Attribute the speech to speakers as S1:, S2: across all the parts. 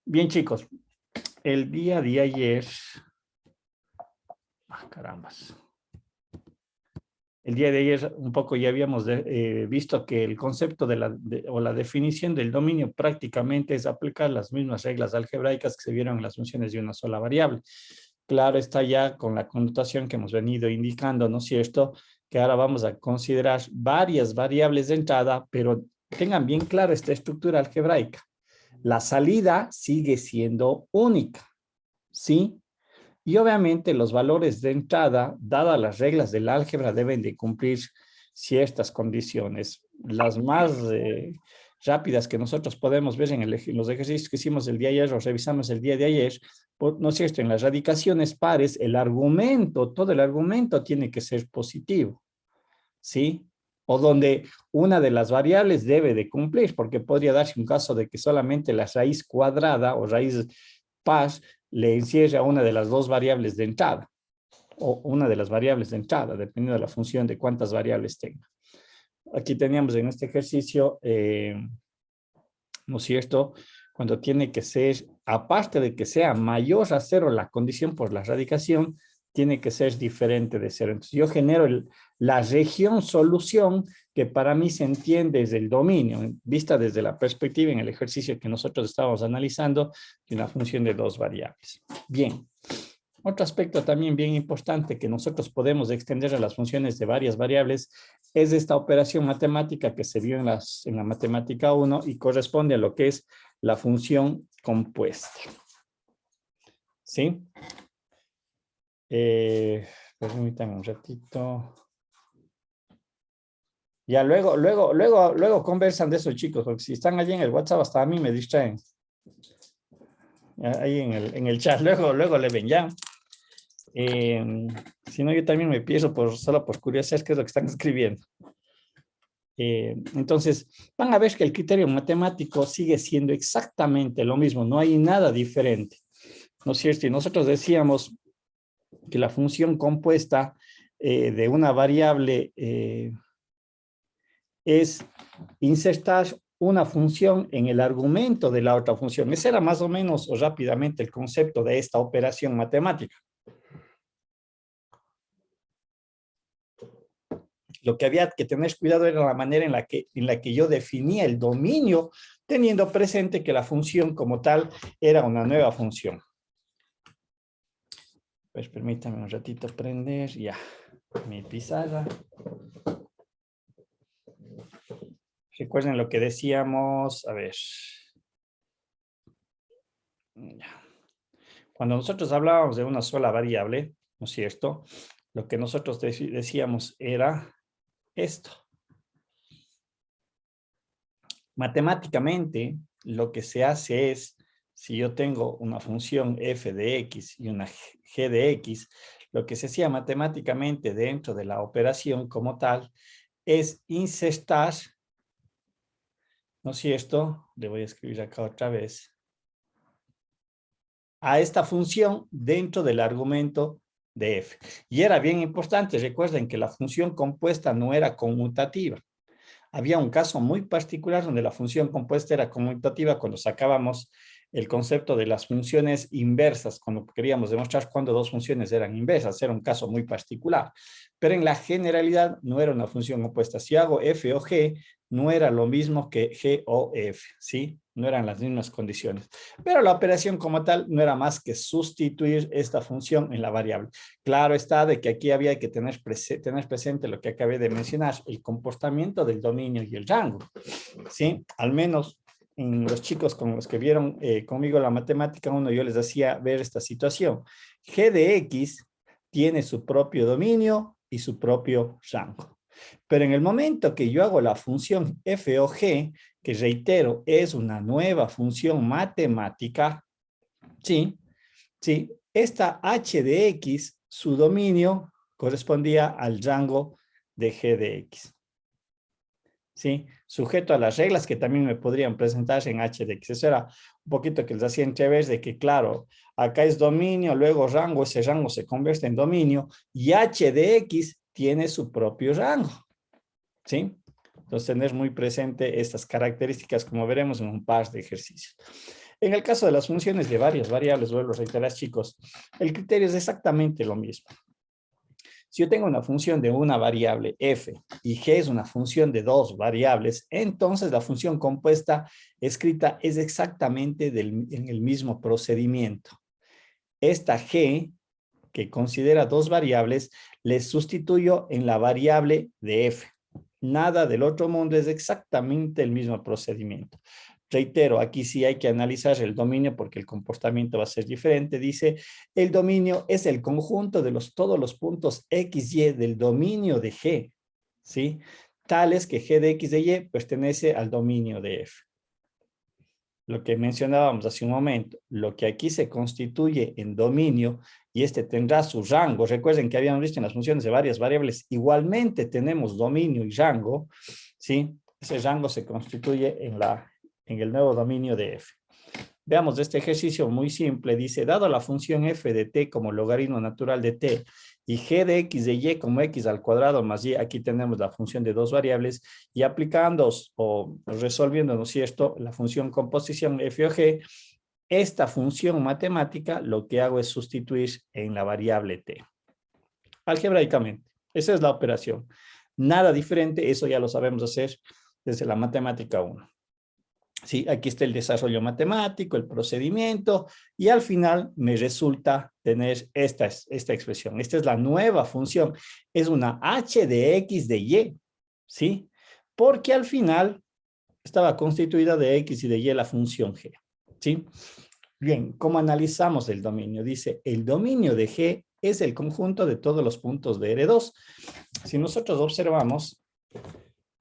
S1: Bien, chicos, el día de ayer, carambas, el día de ayer un poco ya habíamos visto que el concepto o la definición del dominio prácticamente es aplicar las mismas reglas algebraicas que se vieron en las funciones de una sola variable. Claro está ya con la connotación que hemos venido indicando, ¿no es cierto? Que ahora vamos a considerar varias variables de entrada, pero tengan bien clara esta estructura algebraica. La salida sigue siendo única, ¿sí? Y obviamente los valores de entrada, dadas las reglas del álgebra, deben de cumplir ciertas condiciones. Las más rápidas que nosotros podemos ver en los ejercicios que hicimos el día de ayer, o revisamos el día de ayer, ¿no es cierto? En las radicaciones pares, el argumento, todo el argumento tiene que ser positivo, ¿sí? O donde una de las variables debe de cumplir, porque podría darse un caso de que solamente la raíz cuadrada o raíz par le encierra una de las dos variables de entrada, o una de las variables de entrada, dependiendo de la función de cuántas variables tenga. Aquí teníamos en este ejercicio, ¿no es cierto? Cuando tiene que ser, aparte de que sea mayor a cero la condición por la radicación, tiene que ser diferente de cero. Entonces yo genero la región solución que para mí se entiende desde el dominio, vista desde la perspectiva en el ejercicio que nosotros estábamos analizando de una función de dos variables. Bien. Otro aspecto también bien importante que nosotros podemos extender a las funciones de varias variables es esta operación matemática que se vio en la matemática 1 y corresponde a lo que es la función compuesta. ¿Sí? Permítanme un ratito. Ya luego conversan de eso, chicos, porque si están allí en el WhatsApp hasta a mí me distraen. Ahí en el chat, luego le ven ya. Si no, yo también me pierdo solo por curiosidad qué es lo que están escribiendo. Entonces, van a ver que el criterio matemático sigue siendo exactamente lo mismo, no hay nada diferente, ¿no es cierto? Y nosotros decíamos que la función compuesta de una variable es insertar una función en el argumento de la otra función. Ese era más o menos o rápidamente el concepto de esta operación matemática. Lo que había que tener cuidado era la manera en la que yo definía el dominio, teniendo presente que la función como tal era una nueva función. Pues permítame un ratito prender ya mi pizarra. Recuerden lo que decíamos, a ver. Cuando nosotros hablábamos de una sola variable, ¿no es cierto? Lo que nosotros decíamos era esto. Matemáticamente, lo que se hace es, si yo tengo una función f de x y una g de x, lo que se hacía matemáticamente dentro de la operación como tal es insertar, ¿no es cierto? Le voy a escribir acá otra vez, a esta función dentro del argumento de f. Y era bien importante, recuerden que la función compuesta no era conmutativa. Había un caso muy particular donde la función compuesta era conmutativa cuando sacábamos el concepto de las funciones inversas, cuando queríamos demostrar cuándo dos funciones eran inversas, era un caso muy particular. Pero en la generalidad no era una función compuesta. Si hago f o g, no era lo mismo que g o f, ¿sí? No eran las mismas condiciones. Pero la operación como tal no era más que sustituir esta función en la variable. Claro está de que aquí había que tener presente lo que acabé de mencionar, el comportamiento del dominio y el rango, ¿sí? Al menos en los chicos con los que vieron conmigo la matemática 1, yo les hacía ver esta situación. G de X tiene su propio dominio y su propio rango. Pero en el momento que yo hago la función f o g, que reitero, es una nueva función matemática, ¿sí? ¿Sí? Esta h de x, su dominio correspondía al rango de g de x. ¿Sí? Sujeto a las reglas que también me podrían presentarse en h de x. Eso era un poquito que les hacía entrever de que, claro, acá es dominio, luego rango, ese rango se convierte en dominio y h de x tiene su propio rango. ¿Sí? Entonces, tener muy presente estas características como veremos en un par de ejercicios. En el caso de las funciones de varias variables, vuelvo a reiterar, chicos, el criterio es exactamente lo mismo. Si yo tengo una función de una variable f y g es una función de dos variables, entonces la función compuesta escrita es exactamente en el mismo procedimiento. Esta g, que considera dos variables, le sustituyo en la variable de f. Nada del otro mundo, es exactamente el mismo procedimiento. Reitero, aquí sí hay que analizar el dominio porque el comportamiento va a ser diferente. Dice, el dominio es el conjunto de todos los puntos x, y del dominio de G, ¿sí? Tales que G de x de y pertenece al dominio de F. Lo que mencionábamos hace un momento, lo que aquí se constituye en dominio y este tendrá su rango. Recuerden que habíamos visto en las funciones de varias variables, igualmente tenemos dominio y rango, ¿sí? Ese rango se constituye en el nuevo dominio de f. Veamos este ejercicio muy simple. Dice, dado la función f de t como logaritmo natural de t y g de x de y como x al cuadrado más y, aquí tenemos la función de dos variables, y aplicando o resolviendo, ¿no es cierto?, la función composición f o g, esta función matemática lo que hago es sustituir en la variable t. Algebraicamente, esa es la operación. Nada diferente, eso ya lo sabemos hacer desde la matemática 1. Sí, aquí está el desarrollo matemático, el procedimiento, y al final me resulta tener esta expresión. Esta es la nueva función. Es una h de x de y, ¿sí? Porque al final estaba constituida de x y de y la función g, ¿sí? Bien, ¿cómo analizamos el dominio? Dice, el dominio de g es el conjunto de todos los puntos de R2. Si nosotros observamos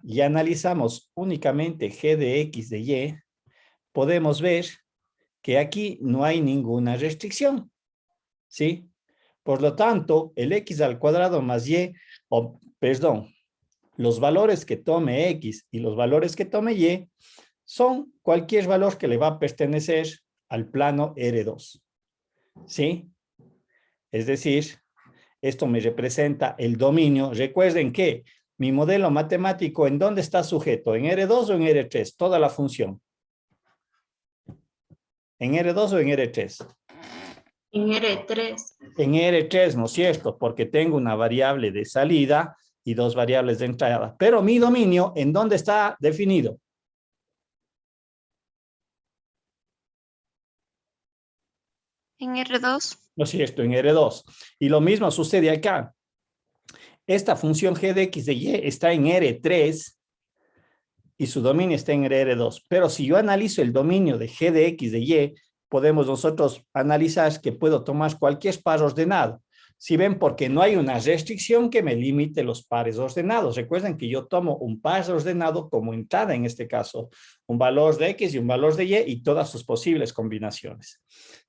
S1: y analizamos únicamente g de x de y, podemos ver que aquí no hay ninguna restricción, ¿sí? Por lo tanto, el x al cuadrado más y, perdón, los valores que tome x y los valores que tome y son cualquier valor que le va a pertenecer al plano R2, ¿sí? Es decir, esto me representa el dominio. Recuerden que mi modelo matemático, ¿en dónde está sujeto? ¿En R2 o en R3? Toda la función. ¿En R2 o en R3?
S2: En R3.
S1: En R3, ¿no es cierto? Porque tengo una variable de salida y dos variables de entrada. Pero mi dominio, ¿en dónde está definido?
S2: En R2.
S1: ¿No es cierto? En R2. Y lo mismo sucede acá. Esta función g de x de y está en R3 y su dominio está en R2. Pero si yo analizo el dominio de g de x de y, podemos nosotros analizar que puedo tomar cualquier par ordenado. Si ven, porque no hay una restricción que me limite los pares ordenados. Recuerden que yo tomo un par ordenado como entrada en este caso, un valor de x y un valor de y todas sus posibles combinaciones.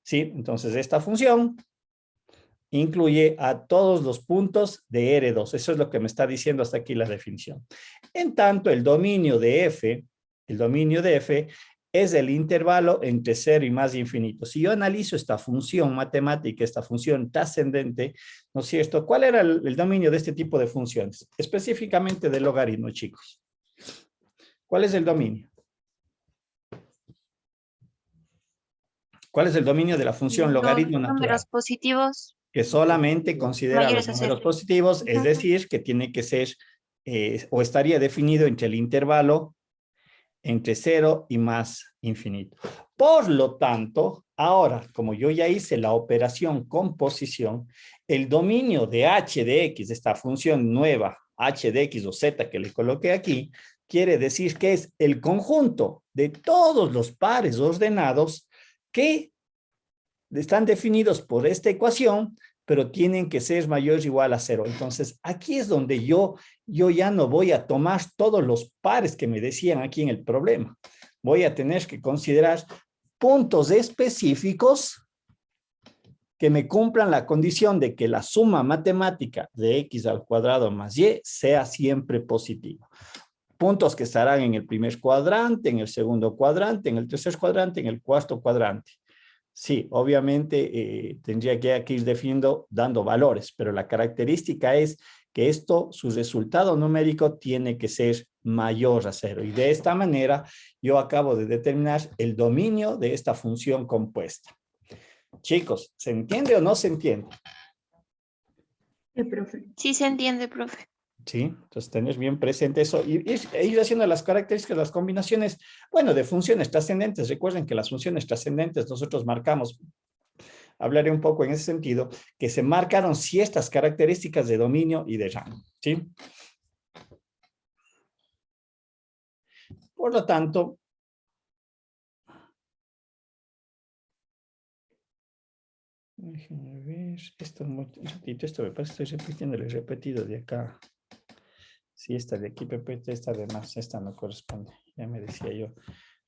S1: ¿Sí? Entonces esta función incluye a todos los puntos de R2. Eso es lo que me está diciendo hasta aquí la definición. En tanto, el dominio de f es el intervalo entre 0 y más infinito. Si yo analizo esta función matemática, esta función trascendente, ¿no es cierto? ¿Cuál era el dominio de este tipo de funciones? Específicamente del logaritmo, chicos. ¿Cuál es el dominio? ¿Cuál es el dominio de la función logaritmo natural?
S2: Números positivos
S1: Que solamente considera
S2: mayores
S1: los
S2: a
S1: números
S2: 0.
S1: positivos, es decir, que tiene que ser o estaría definido entre el intervalo entre 0 y más infinito. Por lo tanto, ahora, como yo ya hice la operación composición, el dominio de h de x, esta función nueva, h de x o z que le coloqué aquí, quiere decir que es el conjunto de todos los pares ordenados que están definidos por esta ecuación, pero tienen que ser mayores o igual a 0. Entonces, aquí es donde yo ya no voy a tomar todos los pares que me decían aquí en el problema. Voy a tener que considerar puntos específicos que me cumplan la condición de que la suma matemática de x al cuadrado más y sea siempre positiva. Puntos que estarán en el primer cuadrante, en el segundo cuadrante, en el tercer cuadrante, en el cuarto cuadrante. Sí, obviamente tendría que aquí ir definiendo, dando valores, pero la característica es que esto, su resultado numérico tiene que ser mayor a 0. Y de esta manera yo acabo de determinar el dominio de esta función compuesta. Chicos, ¿se entiende o no se entiende?
S2: Sí, profe. Sí se entiende, profe.
S1: Sí, entonces tener bien presente eso y ir haciendo las características, las combinaciones, bueno, de funciones trascendentes. Recuerden que las funciones trascendentes nosotros marcamos, hablaré un poco en ese sentido, que se marcaron ciertas características de dominio y de rango, ¿sí? Por lo tanto, déjenme ver, esto me parece que estoy repitiendo, lo he repetido de acá. Sí, esta de aquí, PPT, esta de más, esta no corresponde. Ya me decía yo.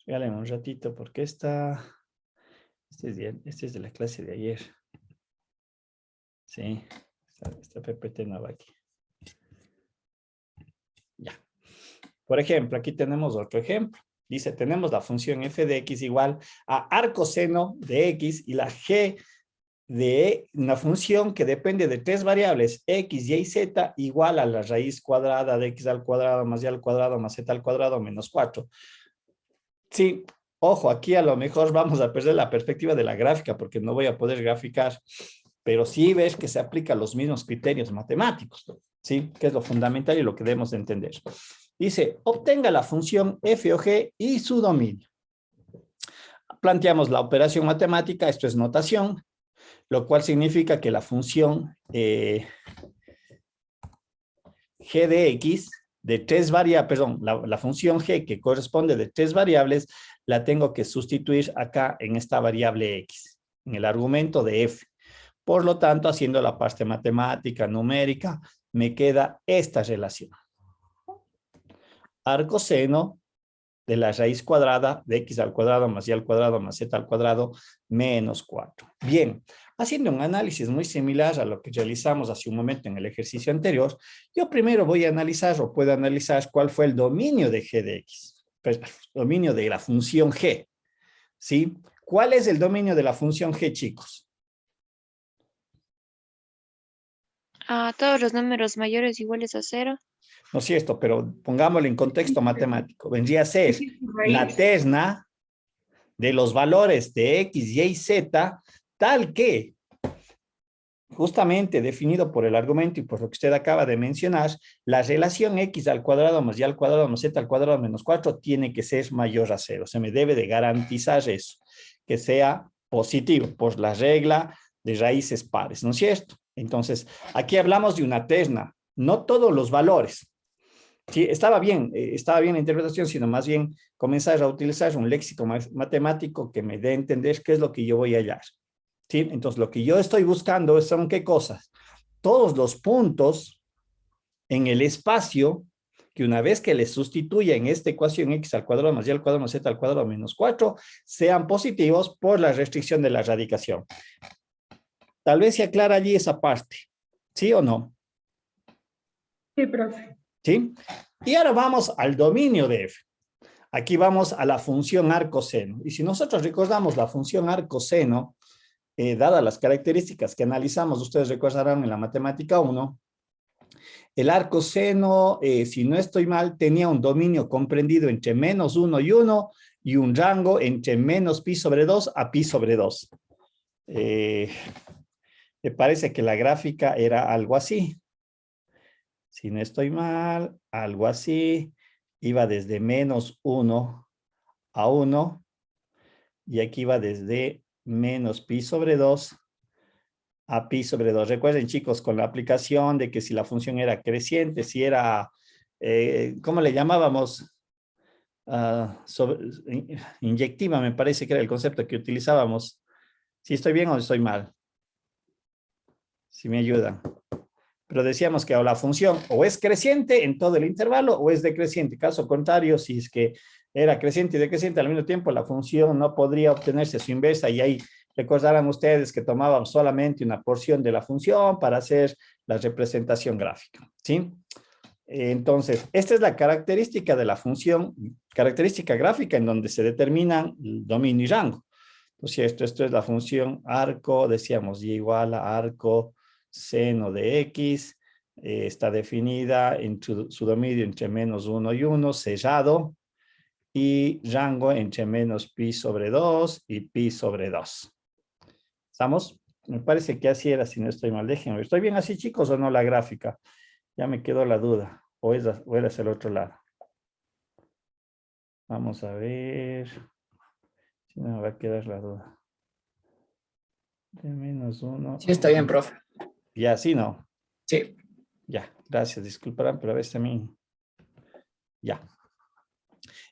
S1: Regálenme un ratito porque este es de la clase de ayer. Sí, esta PPT no va aquí. Ya. Por ejemplo, aquí tenemos otro ejemplo. Dice, tenemos la función f de x igual a arcoseno de x y la g de una función que depende de tres variables, x, y, z, igual a la raíz cuadrada de x al cuadrado más y al cuadrado más z al cuadrado menos 4. Sí, ojo, aquí a lo mejor vamos a perder la perspectiva de la gráfica porque no voy a poder graficar, pero sí ves que se aplican los mismos criterios matemáticos, ¿sí? Que es lo fundamental y lo que debemos de entender. Dice, obtenga la función f o g y su dominio. Planteamos la operación matemática, esto es notación, lo cual significa que la función g de x de tres variables, perdón, la función g que corresponde de tres variables, la tengo que sustituir acá en esta variable x, en el argumento de f. Por lo tanto, haciendo la parte matemática, numérica, me queda esta relación. Arcoseno de la raíz cuadrada de x al cuadrado más y al cuadrado más z al cuadrado menos 4. Bien, haciendo un análisis muy similar a lo que realizamos hace un momento en el ejercicio anterior, yo primero voy a analizar o puedo analizar cuál fue el dominio de g de x, pues, dominio de la función g, ¿sí? ¿Cuál es el dominio de la función g, chicos?
S2: A todos los números mayores iguales a 0.
S1: No es cierto, pero pongámoslo en contexto matemático. Vendría a ser la terna de los valores de x, y y z, tal que, justamente definido por el argumento y por lo que usted acaba de mencionar, la relación x al cuadrado más y al cuadrado más z al cuadrado menos 4 tiene que ser mayor a 0. Se me debe de garantizar eso, que sea positivo, por la regla de raíces pares, ¿no es cierto? Entonces, aquí hablamos de una terna, no todos los valores. Sí, estaba bien la interpretación, sino más bien comenzar a utilizar un léxico matemático que me dé a entender qué es lo que yo voy a hallar. ¿Sí? Entonces, lo que yo estoy buscando son qué cosas. Todos los puntos en el espacio que una vez que les sustituya en esta ecuación x al cuadrado más y al cuadrado más z al cuadrado menos 4, sean positivos por la restricción de la radicación. Tal vez se aclara allí esa parte. ¿Sí o no?
S3: Sí, profe.
S1: ¿Sí? Y ahora vamos al dominio de f. Aquí vamos a la función arcoseno. Y si nosotros recordamos la función arcoseno, dadas las características que analizamos, ustedes recordarán en la matemática 1, el arcoseno, si no estoy mal, tenía un dominio comprendido entre menos 1 y 1 y un rango entre menos pi sobre 2 a pi sobre 2. Me parece que la gráfica era algo así. Si no estoy mal, algo así. Iba desde menos 1 a 1 y aquí va desde menos pi sobre 2 a pi sobre 2. Recuerden, chicos, con la aplicación de que si la función era creciente, si era, ¿cómo le llamábamos? Inyectiva, me parece que era el concepto que utilizábamos. ¿Si estoy bien o estoy mal? Si me ayudan. Pero decíamos que la función o es creciente en todo el intervalo o es decreciente. Caso contrario, si es que era creciente y decreciente al mismo tiempo, la función no podría obtenerse su inversa y ahí recordarán ustedes que tomábamos solamente una porción de la función para hacer la representación gráfica, ¿sí? Entonces, esta es la característica de la función, característica gráfica en donde se determinan el dominio y rango. Entonces, esto es la función arco, decíamos, y igual a arco seno de x, está definida en su dominio entre menos 1 y 1, cerrado, y rango entre menos pi sobre 2 y pi sobre 2. ¿Estamos? Me parece que así era, si no estoy mal. Déjenme. ¿Estoy bien así, chicos, o no la gráfica? Ya me quedó la duda. O era hacia el otro lado. Vamos a ver. Si no me va a quedar la duda. De menos 1.
S4: Sí, está bien, profe.
S1: Ya, sí, no.
S4: Sí.
S1: Ya, gracias. Disculparán, pero a veces también. Ya.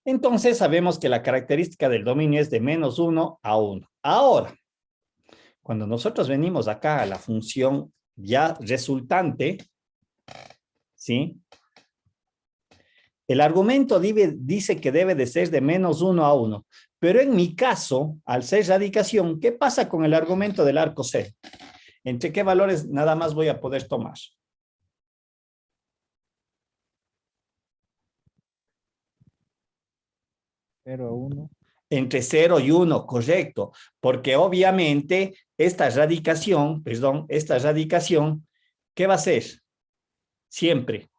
S1: Entonces sabemos que la característica del dominio es de menos 1 a 1. Ahora, cuando nosotros venimos acá a la función ya resultante, ¿sí? El argumento dice que debe de ser de menos 1 a 1. Pero en mi caso, al ser radicación, ¿qué pasa con el argumento del arco C? ¿Entre qué valores nada más voy a poder tomar?
S5: 0 a 1.
S1: Entre 0 y 1, correcto. Porque obviamente esta radicación, ¿qué va a ser? Siempre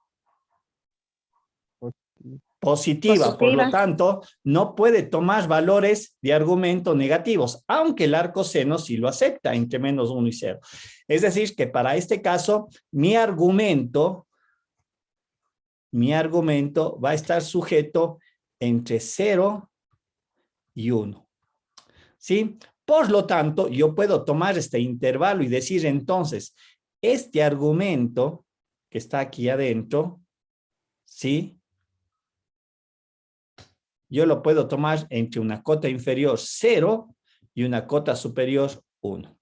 S1: positiva. Por lo tanto, no puede tomar valores de argumento negativos, aunque el arco seno sí lo acepta entre menos 1 y 0. Es decir, que para este caso, mi argumento va a estar sujeto entre 0 y 1. ¿Sí? Por lo tanto, yo puedo tomar este intervalo y decir entonces, este argumento que está aquí adentro, ¿sí? Yo lo puedo tomar entre una cota inferior 0 y una cota superior 1.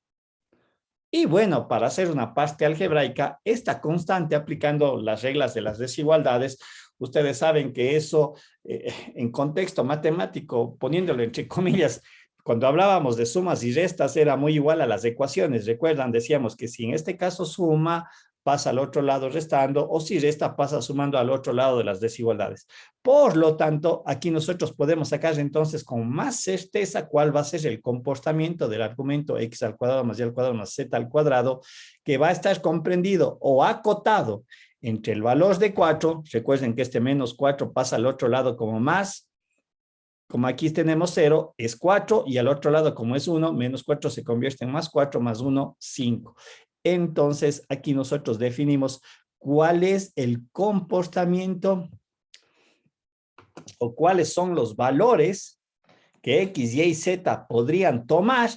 S1: Y bueno, para hacer una parte algebraica, esta constante aplicando las reglas de las desigualdades, ustedes saben que eso en contexto matemático, poniéndolo entre comillas, cuando hablábamos de sumas y restas era muy igual a las ecuaciones. Recuerdan, decíamos que si en este caso suma, pasa al otro lado restando, o si resta, pasa sumando al otro lado de las desigualdades. Por lo tanto, aquí nosotros podemos sacar entonces con más certeza cuál va a ser el comportamiento del argumento x al cuadrado más y al cuadrado más z al cuadrado, que va a estar comprendido o acotado entre el valor de 4, recuerden que este menos 4 pasa al otro lado como más, como aquí tenemos 0, es 4, y al otro lado como es 1, menos 4 se convierte en más 4, más 1, 5. Entonces, aquí nosotros definimos cuál es el comportamiento o cuáles son los valores que X, Y y Z podrían tomar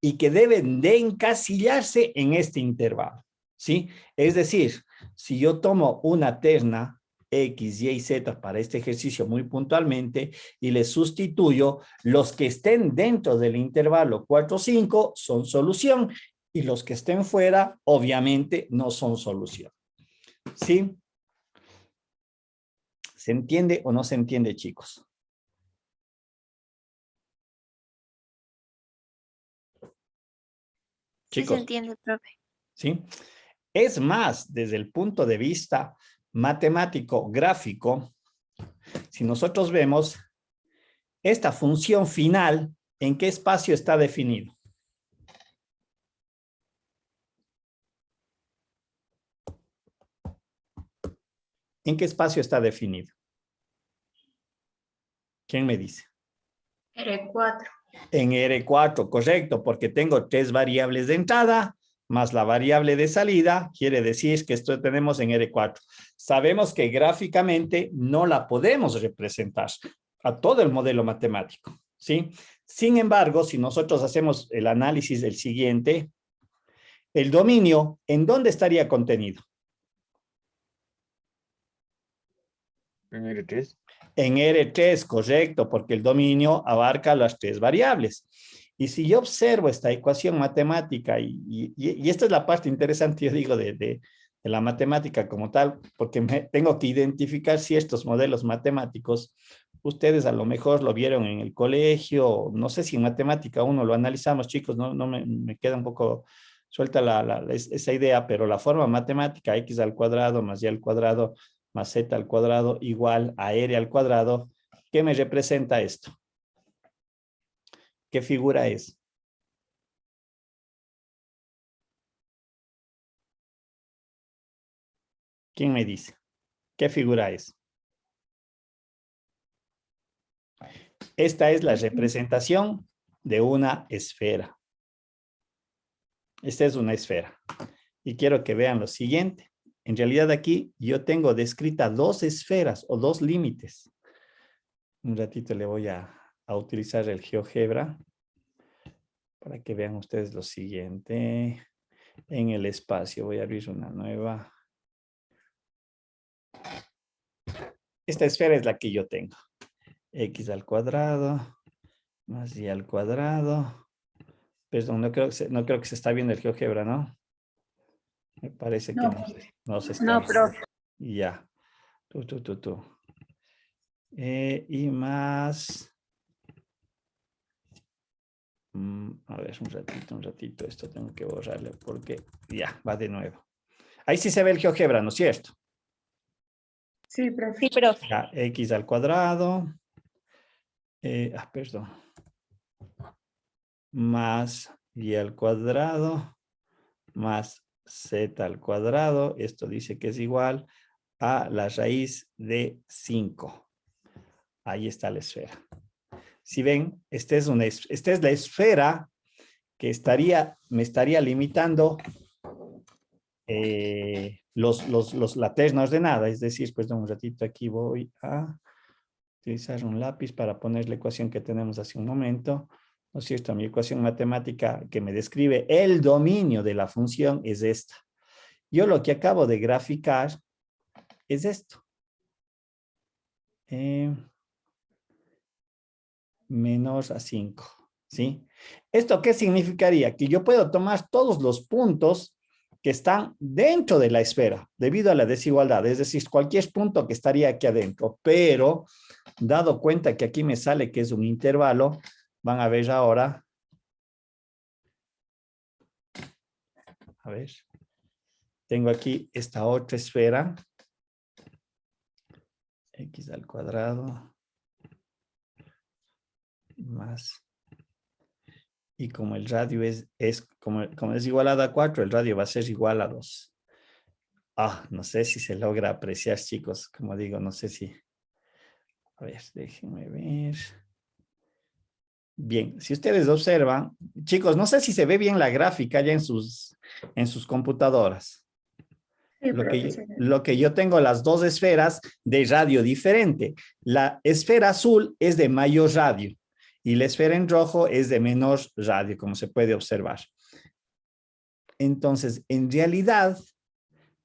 S1: y que deben de encasillarse en este intervalo, ¿sí? Es decir, si yo tomo una terna X, Y y Z para este ejercicio muy puntualmente y le sustituyo, los que estén dentro del intervalo 4, 5 son solución y los que estén fuera obviamente no son solución, ¿sí? ¿Se entiende o no se entiende, chicos?
S2: Sí
S1: Chicos,
S2: se entiende, profe.
S1: ¿sí? Es más, desde el punto de vista matemático gráfico, si nosotros vemos esta función final, ¿en qué espacio está definido? ¿En qué espacio está definido? ¿Quién me dice?
S3: R4.
S1: En R4, correcto, porque tengo 3 variables de entrada más la variable de salida, quiere decir que esto tenemos en R4. Sabemos que gráficamente no la podemos representar a todo el modelo matemático, ¿sí? Sin embargo, si nosotros hacemos el análisis del siguiente, el dominio, ¿en dónde estaría contenido?
S5: En R3.
S1: En R3, correcto, porque el dominio abarca las 3 variables. Y si yo observo esta ecuación matemática, y esta es la parte interesante, yo digo, de la matemática como tal, porque tengo que identificar si estos modelos matemáticos, ustedes a lo mejor lo vieron en el colegio, no sé si en matemática 1 lo analizamos, chicos, no me queda un poco suelta esa idea, pero la forma matemática x al cuadrado más y al cuadrado más z al cuadrado igual a r al cuadrado, ¿qué me representa esto? ¿Qué figura es? ¿Quién me dice? ¿Qué figura es? Esta es la representación de una esfera. Esta es una esfera. Y quiero que vean lo siguiente. En realidad aquí yo tengo descrita dos esferas o dos límites. Un ratito le voy a utilizar el GeoGebra para que vean ustedes lo siguiente. En el espacio voy a abrir una nueva. Esta esfera es la que yo tengo. X al cuadrado más Y al cuadrado. Perdón, no creo que se está viendo el GeoGebra, ¿no? Me parece que no se está
S3: No,
S1: viendo.
S3: profe.
S1: Ya. Y más. A ver, un ratito. Esto tengo que borrarle porque ya, va de nuevo. Ahí sí se ve el GeoGebra, ¿no es cierto?
S3: Sí, profe.
S2: Sí, profe.
S1: Ya, X al cuadrado. Perdón. Más Y al cuadrado. Más Z al cuadrado. Esto dice que es igual a la raíz de 5. Ahí está la esfera. Si ven, esta es la esfera que me estaría limitando la terna ordenada. Es decir, pues un ratito aquí voy a utilizar un lápiz para poner la ecuación que tenemos hace un momento. ¿No es cierto? Mi ecuación matemática que me describe el dominio de la función es esta. Yo lo que acabo de graficar es esto. Menor a 5, ¿sí? ¿Esto qué significaría? Que yo puedo tomar todos los puntos que están dentro de la esfera, debido a la desigualdad, es decir, cualquier punto que estaría aquí adentro, pero dado cuenta que aquí me sale que es un intervalo, van a ver ahora, a ver, tengo aquí esta otra esfera, X al cuadrado, más, y como el radio como es igualado a 4, el radio va a ser igual a 2. No sé si se logra apreciar, chicos, como digo, no sé si, a ver, déjenme ver. Bien, si ustedes observan, chicos, no sé si se ve bien la gráfica ya en sus computadoras.
S3: Sí,
S1: Lo que yo tengo las dos esferas de radio diferente. La esfera azul es de mayor radio y la esfera en rojo es de menor radio, como se puede observar. Entonces, en realidad,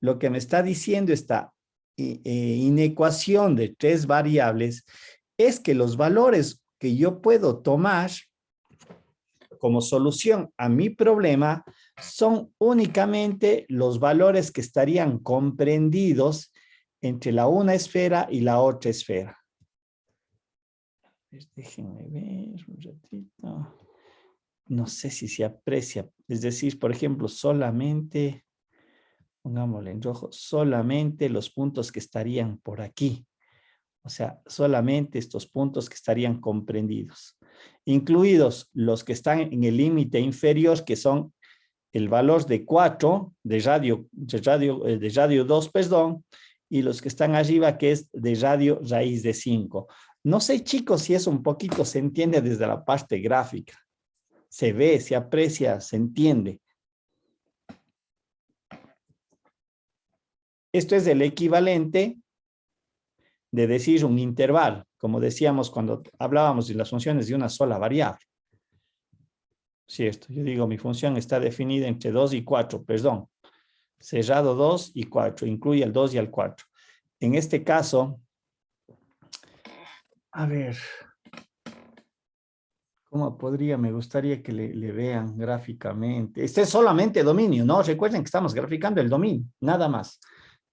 S1: lo que me está diciendo esta inecuación de tres variables es que los valores que yo puedo tomar como solución a mi problema son únicamente los valores que estarían comprendidos entre la una esfera y la otra esfera. Déjenme ver un ratito. No sé si se aprecia. Es decir, por ejemplo, solamente, pongámosle en rojo, solamente los puntos que estarían por aquí. O sea, solamente estos puntos que estarían comprendidos, incluidos los que están en el límite inferior, que son el valor de 4, de radio 2, perdón, y los que están arriba, que es de radio raíz de 5. No sé, chicos, si eso un poquito se entiende desde la parte gráfica. Se ve, se aprecia, se entiende. Esto es el equivalente de decir un intervalo, como decíamos cuando hablábamos de las funciones de una sola variable. Cierto, yo digo mi función está definida entre 2 y 4, perdón. Cerrado 2 y 4, incluye el 2 y el 4. En este caso, a ver, ¿cómo podría? Me gustaría que le vean gráficamente. Este es solamente dominio, ¿no? Recuerden que estamos graficando el dominio, nada más.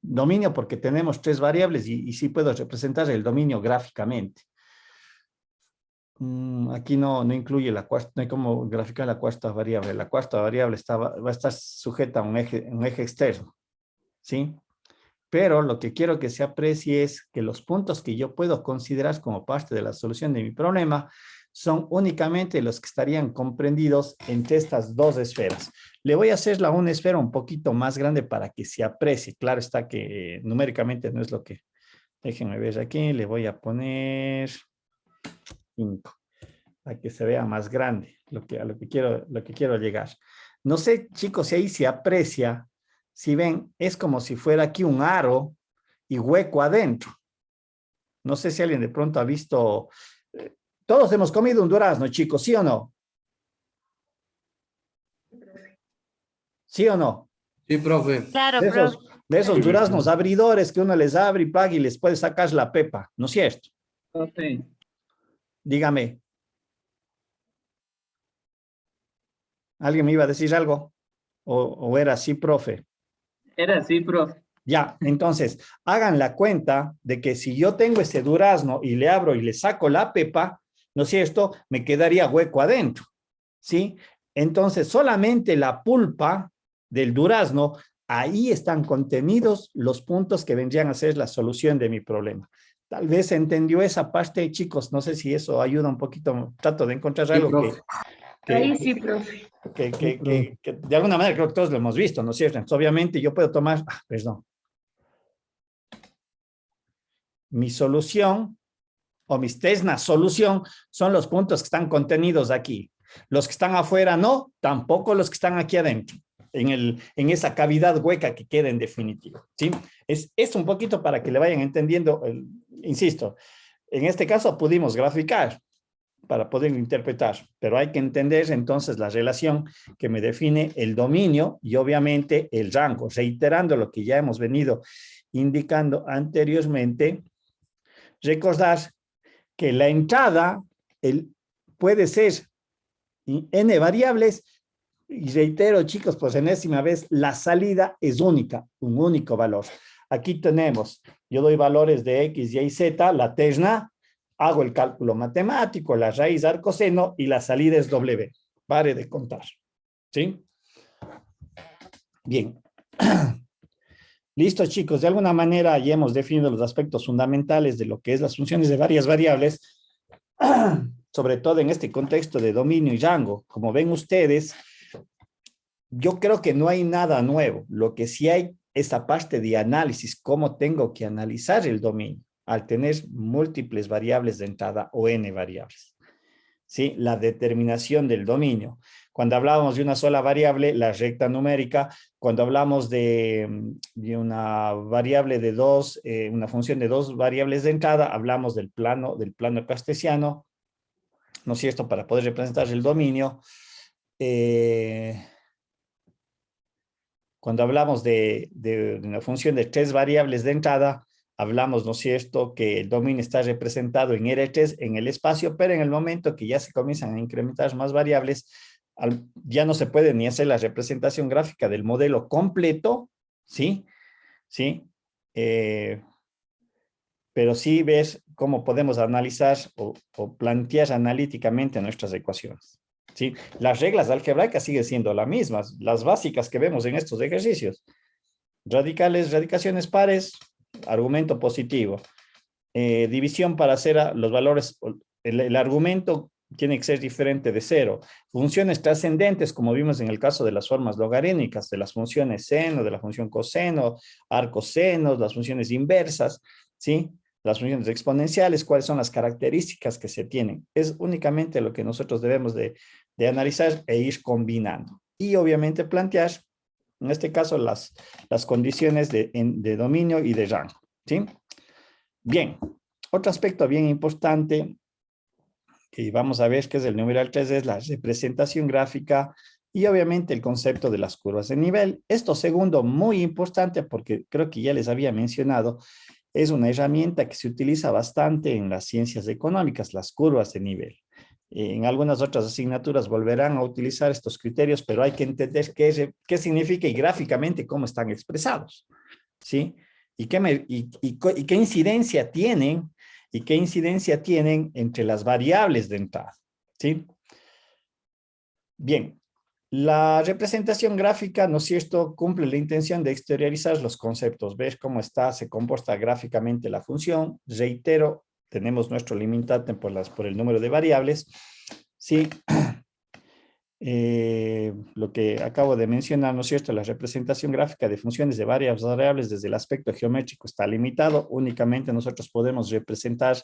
S1: Dominio porque tenemos tres variables y sí puedo representar el dominio gráficamente. Aquí no incluye la cuarta, no hay como graficar la cuarta variable. La cuarta variable va a estar sujeta a un eje externo, ¿sí? Pero lo que quiero que se aprecie es que los puntos que yo puedo considerar como parte de la solución de mi problema son únicamente los que estarían comprendidos entre estas dos esferas. Le voy a hacer una esfera un poquito más grande para que se aprecie. Claro está que numéricamente no es lo que... Déjenme ver aquí, le voy a poner 5 para que se vea más grande a lo que quiero llegar. No sé, chicos, si ahí se aprecia, si ven, es como si fuera aquí un aro y hueco adentro. No sé si alguien de pronto ha visto... todos hemos comido un durazno, chicos, ¿sí o no? ¿Sí o no?
S4: Sí, profe.
S2: Claro,
S1: De
S2: profe.
S1: esos duraznos abridores que uno les abre y paga y les puede sacar la pepa, ¿no es cierto?
S6: Profe,
S1: Dígame. ¿Alguien me iba a decir algo? ¿O era así, profe?
S6: era así, profe.
S1: Ya, entonces, hagan la cuenta de que si yo tengo ese durazno y le abro y le saco la pepa, ¿no es cierto? Me quedaría hueco adentro, ¿sí? Entonces, solamente la pulpa del durazno, ahí están contenidos los puntos que vendrían a ser la solución de mi problema. Tal vez se entendió esa parte, chicos, no sé si eso ayuda un poquito, trato de encontrar
S4: Sí,
S1: algo
S4: profe.
S3: Ahí sí, profe.
S1: que de alguna manera creo que todos lo hemos visto, ¿no es cierto? Entonces, obviamente yo puedo tomar, perdón, mi solución o mis tesna solución son los puntos que están contenidos aquí. Los que están afuera no, tampoco los que están aquí adentro, en esa cavidad hueca que queda en definitivo, ¿sí? Es un poquito para que le vayan entendiendo, insisto, en este caso pudimos graficar para poder interpretar, pero hay que entender entonces la relación que me define el dominio y obviamente el rango, reiterando lo que ya hemos venido indicando anteriormente. Recordar que la entrada puede ser n variables y reitero, chicos, por enésima vez, la salida es única, un único valor. Aquí tenemos, yo doy valores de x, y, z, la terna, hago el cálculo matemático, la raíz arcoseno y la salida es w. Pare de contar, ¿sí? Bien. Listo, chicos, de alguna manera ya hemos definido los aspectos fundamentales de lo que es las funciones de varias variables, sobre todo en este contexto de dominio y rango. Como ven ustedes, yo creo que no hay nada nuevo. Lo que sí hay es esa parte de análisis, cómo tengo que analizar el dominio al tener múltiples variables de entrada o n variables. ¿Sí? La determinación del dominio. Cuando hablábamos de una sola variable, la recta numérica, cuando hablamos de una variable de una función de dos variables de entrada, hablamos del plano cartesiano, ¿no es cierto?, para poder representar el dominio. Cuando hablamos de una función de tres variables de entrada, hablamos, ¿no es cierto?, que el dominio está representado en R3 en el espacio, pero en el momento que ya se comienzan a incrementar más variables, ya no se puede ni hacer la representación gráfica del modelo completo, ¿sí? ¿Sí? Pero sí ves cómo podemos analizar o plantear analíticamente nuestras ecuaciones, ¿sí? Las reglas algebraicas siguen siendo las mismas, las básicas que vemos en estos ejercicios. Radicales, radicaciones pares, argumento positivo. División para hacer los valores, el argumento tiene que ser diferente de cero. Funciones trascendentes, como vimos en el caso de las formas logarítmicas, de las funciones seno, de la función coseno, arcosenos, las funciones inversas, ¿sí? Las funciones exponenciales, cuáles son las características que se tienen. Es únicamente lo que nosotros debemos de analizar e ir combinando. Y obviamente plantear, en este caso, las condiciones de dominio y de rango, ¿sí? Bien, otro aspecto bien importante que vamos a ver que es el numeral 3 es la representación gráfica y obviamente el concepto de las curvas de nivel. Esto segundo, muy importante porque creo que ya les había mencionado, es una herramienta que se utiliza bastante en las ciencias económicas, las curvas de nivel. En algunas otras asignaturas volverán a utilizar estos criterios, pero hay que entender qué significa y gráficamente cómo están expresados, ¿sí? Y qué incidencia tienen entre las variables de entrada, ¿sí? Bien, la representación gráfica, ¿no es cierto?, cumple la intención de exteriorizar los conceptos, ver cómo se comporta gráficamente la función. Reitero, tenemos nuestro limitante por el número de variables, ¿sí? lo que acabo de mencionar, ¿no es cierto? La representación gráfica de funciones de varias variables desde el aspecto geométrico está limitado. Únicamente nosotros podemos representar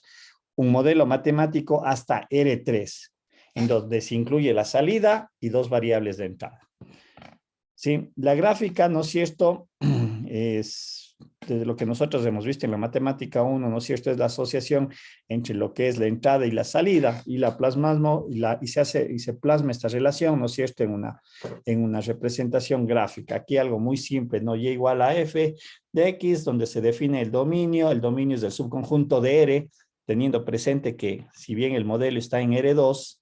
S1: un modelo matemático hasta R3, en donde se incluye la salida y dos variables de entrada. Sí, la gráfica, ¿no es cierto? Es de lo que nosotros hemos visto en la matemática 1, ¿no es cierto? Es la asociación entre lo que es la entrada y la salida, y la plasmamos, y se plasma esta relación, ¿no es cierto? En una representación gráfica. Aquí algo muy simple, ¿no? Y igual a f de x, donde se define el dominio es del subconjunto de R, teniendo presente que si bien el modelo está en R2,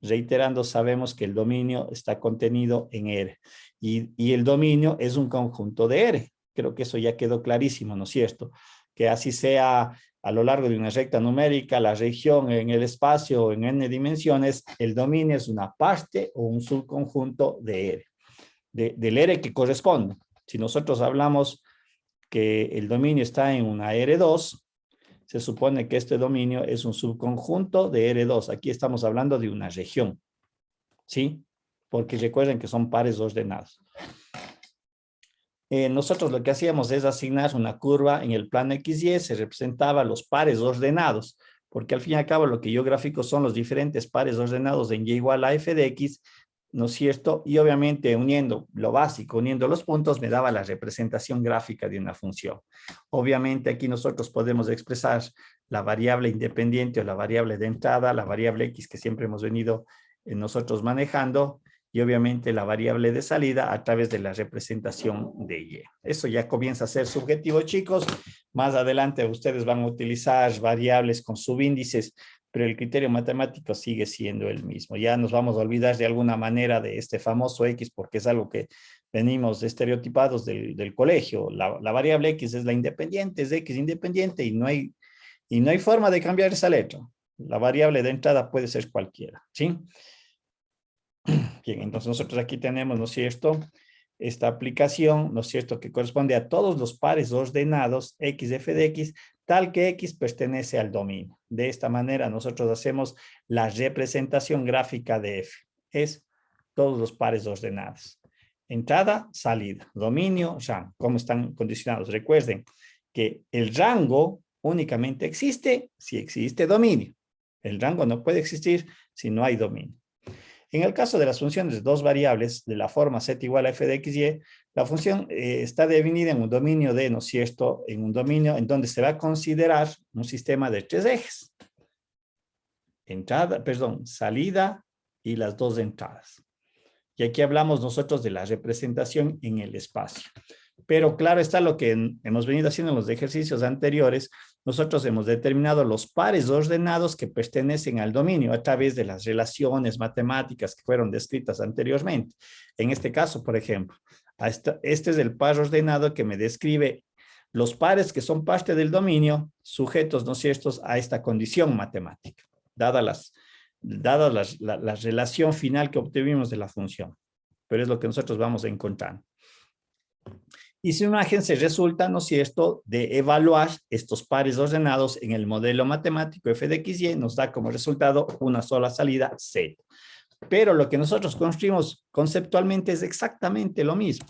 S1: reiterando, sabemos que el dominio está contenido en R. Y el dominio es un conjunto de R. Creo que eso ya quedó clarísimo, ¿no es cierto? Que así sea a lo largo de una recta numérica, la región en el espacio en n dimensiones, el dominio es una parte o un subconjunto de R. Del R que corresponde. Si nosotros hablamos que el dominio está en una R2, se supone que este dominio es un subconjunto de R2. Aquí estamos hablando de una región, ¿sí? Porque recuerden que son pares ordenados. Nosotros lo que hacíamos es asignar una curva en el plano XY, se representaba los pares ordenados, porque al fin y al cabo lo que yo grafico son los diferentes pares ordenados en Y igual a f de x, ¿no es cierto? Y obviamente uniendo lo básico, uniendo los puntos, me daba la representación gráfica de una función. Obviamente aquí nosotros podemos expresar la variable independiente o la variable de entrada, la variable x que siempre hemos venido nosotros manejando, y obviamente la variable de salida a través de la representación de Y. Eso ya comienza a ser subjetivo, chicos. Más adelante ustedes van a utilizar variables con subíndices, pero el criterio matemático sigue siendo el mismo. Ya nos vamos a olvidar de alguna manera de este famoso X, porque es algo que venimos estereotipados del colegio. La variable X es la independiente, es X independiente y no hay forma de cambiar esa letra. La variable de entrada puede ser cualquiera, ¿sí? Bien, entonces nosotros aquí tenemos, ¿no es cierto?, esta aplicación, ¿no es cierto?, que corresponde a todos los pares ordenados x de f de x, tal que x pertenece al dominio. De esta manera nosotros hacemos la representación gráfica de f. Es todos los pares ordenados. Entrada, salida, dominio, rango. ¿Cómo están condicionados? Recuerden que el rango únicamente existe si existe dominio. El rango no puede existir si no hay dominio. En el caso de las funciones de dos variables de la forma z igual a f de x, y, la función está definida en un dominio de, ¿no es cierto?, en un dominio en donde se va a considerar un sistema de tres ejes. Salida y las dos entradas. Y aquí hablamos nosotros de la representación en el espacio. Pero claro está lo que hemos venido haciendo en los ejercicios anteriores. Nosotros hemos determinado los pares ordenados que pertenecen al dominio a través de las relaciones matemáticas que fueron descritas anteriormente. En este caso, por ejemplo, este es el par ordenado que me describe los pares que son parte del dominio, sujetos, ¿no es cierto?, a esta condición matemática, dada la relación final que obtuvimos de la función. Pero es lo que nosotros vamos encontrando. Y su imagen se resulta, ¿no es cierto?, de evaluar estos pares ordenados en el modelo matemático f de x, y nos da como resultado una sola salida z. Pero lo que nosotros construimos conceptualmente es exactamente lo mismo.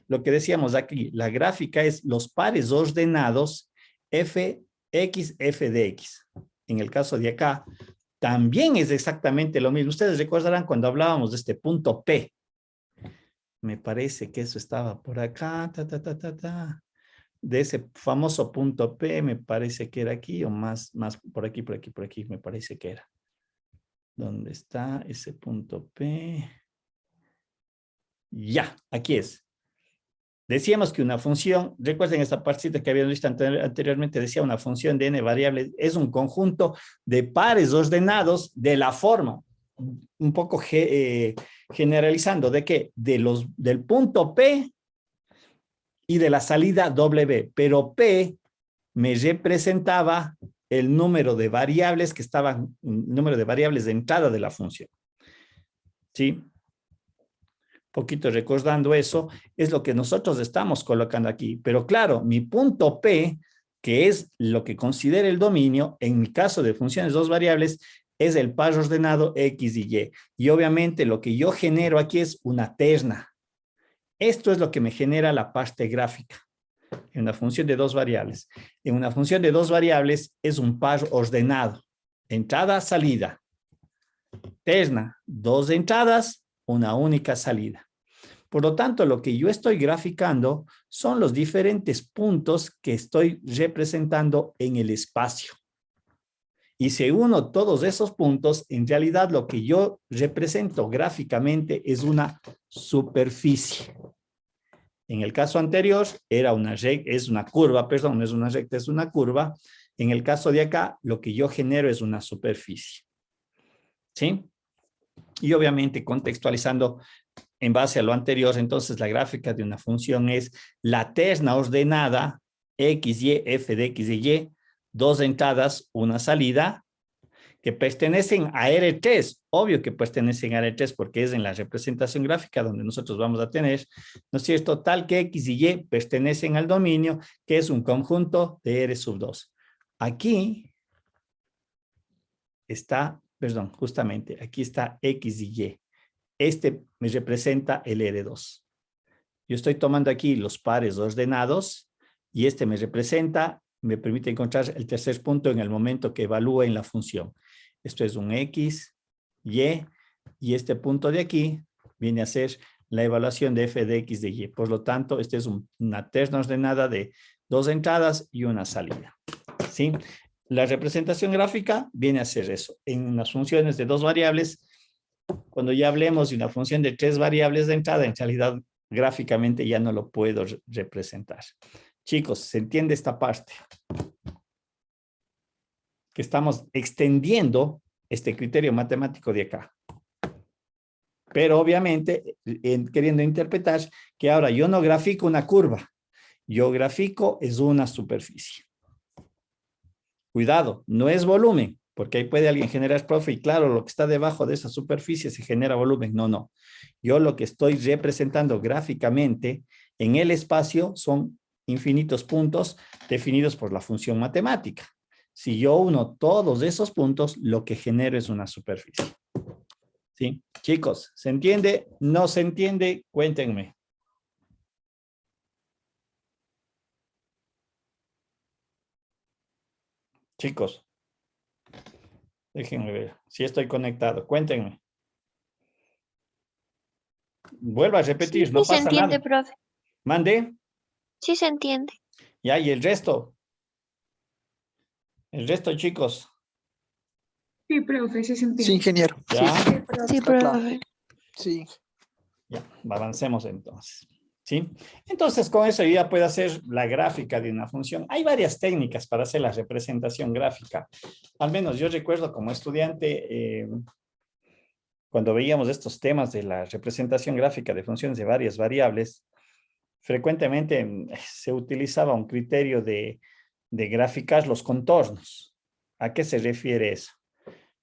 S1: Lo que decíamos aquí, la gráfica es los pares ordenados f de x. En el caso de acá, también es exactamente lo mismo. Ustedes recordarán cuando hablábamos de este punto P. Me parece que eso estaba por acá, de ese famoso punto P, me parece que era aquí, o más por aquí, me parece que era. ¿Dónde está ese punto P? Ya, aquí es. Decíamos que una función, recuerden esta partecita que habíamos visto anteriormente, decía una función de n variables, es un conjunto de pares ordenados de la forma, un poco generalizando, ¿de qué? Del punto P y de la salida W, pero P me representaba el número de variables que estaban, número de variables de entrada de la función. ¿Sí? Poquito recordando eso, es lo que nosotros estamos colocando aquí. Pero claro, mi punto P, que es lo que considera el dominio, en mi caso de funciones dos variables, es el par ordenado X y Y. Y obviamente lo que yo genero aquí es una terna. Esto es lo que me genera la parte gráfica en una función de dos variables. En una función de dos variables es un par ordenado. Entrada, salida. Terna, dos entradas, una única salida. Por lo tanto, lo que yo estoy graficando son los diferentes puntos que estoy representando en el espacio. Y si uno todos esos puntos, en realidad lo que yo represento gráficamente es una superficie. En el caso anterior era es una curva, perdón, no es una recta, es una curva. En el caso de acá, lo que yo genero es una superficie. ¿Sí? Y obviamente contextualizando en base a lo anterior, entonces la gráfica de una función es la terna ordenada x, y, f de x y y, dos entradas, una salida, que pertenecen a R3, obvio que pertenecen a R3 porque es en la representación gráfica donde nosotros vamos a tener, ¿no es cierto? Tal que X y Y pertenecen al dominio, que es un conjunto de R sub 2. Aquí está, perdón, justamente, aquí está X y Y. Este me representa el R2. Yo estoy tomando aquí los pares ordenados y este me representa, me permite encontrar el tercer punto en el momento que evalúe en la función. Esto es un X, y este punto de aquí viene a ser la evaluación de f de x de y. Por lo tanto, esta es una terna ordenada de dos entradas y una salida. ¿Sí? La representación gráfica viene a ser eso. En unas funciones de dos variables, cuando ya hablemos de una función de tres variables de entrada, en realidad gráficamente ya no lo puedo representar. Chicos, ¿se entiende esta parte? Que estamos extendiendo este criterio matemático de acá. Pero obviamente, queriendo interpretar que ahora yo no grafico una curva, yo grafico es una superficie. Cuidado, no es volumen, porque ahí puede alguien generar, profe, y claro, lo que está debajo de esa superficie se genera volumen. No, no. Yo lo que estoy representando gráficamente en el espacio son infinitos puntos definidos por la función matemática. Si yo uno todos esos puntos, lo que genero es una superficie. ¿Sí? Chicos, ¿se entiende? ¿No se entiende? Cuéntenme. Chicos, déjenme ver si estoy conectado. Cuéntenme. Vuelvo a repetir,
S2: Sí,
S1: no
S2: sí se
S1: pasa
S2: entiende,
S1: nada.
S2: profe.
S1: ¿Mande?
S2: Sí se entiende.
S1: Ya, y el resto. El resto, chicos.
S3: Sí, profe, sí se
S4: Sí,
S3: entiende.
S4: ingeniero.
S1: Ya,
S3: Sí, profe.
S2: Sí,
S4: Está claro.
S2: profe.
S4: Sí.
S1: ya, avancemos entonces. ¿Sí? Entonces, con eso yo ya puedo hacer la gráfica de una función. Hay varias técnicas para hacer la representación gráfica. Al menos yo recuerdo como estudiante, cuando veíamos estos temas de la representación gráfica de funciones de varias variables, frecuentemente se utilizaba un criterio de graficar los contornos. ¿A qué se refiere eso?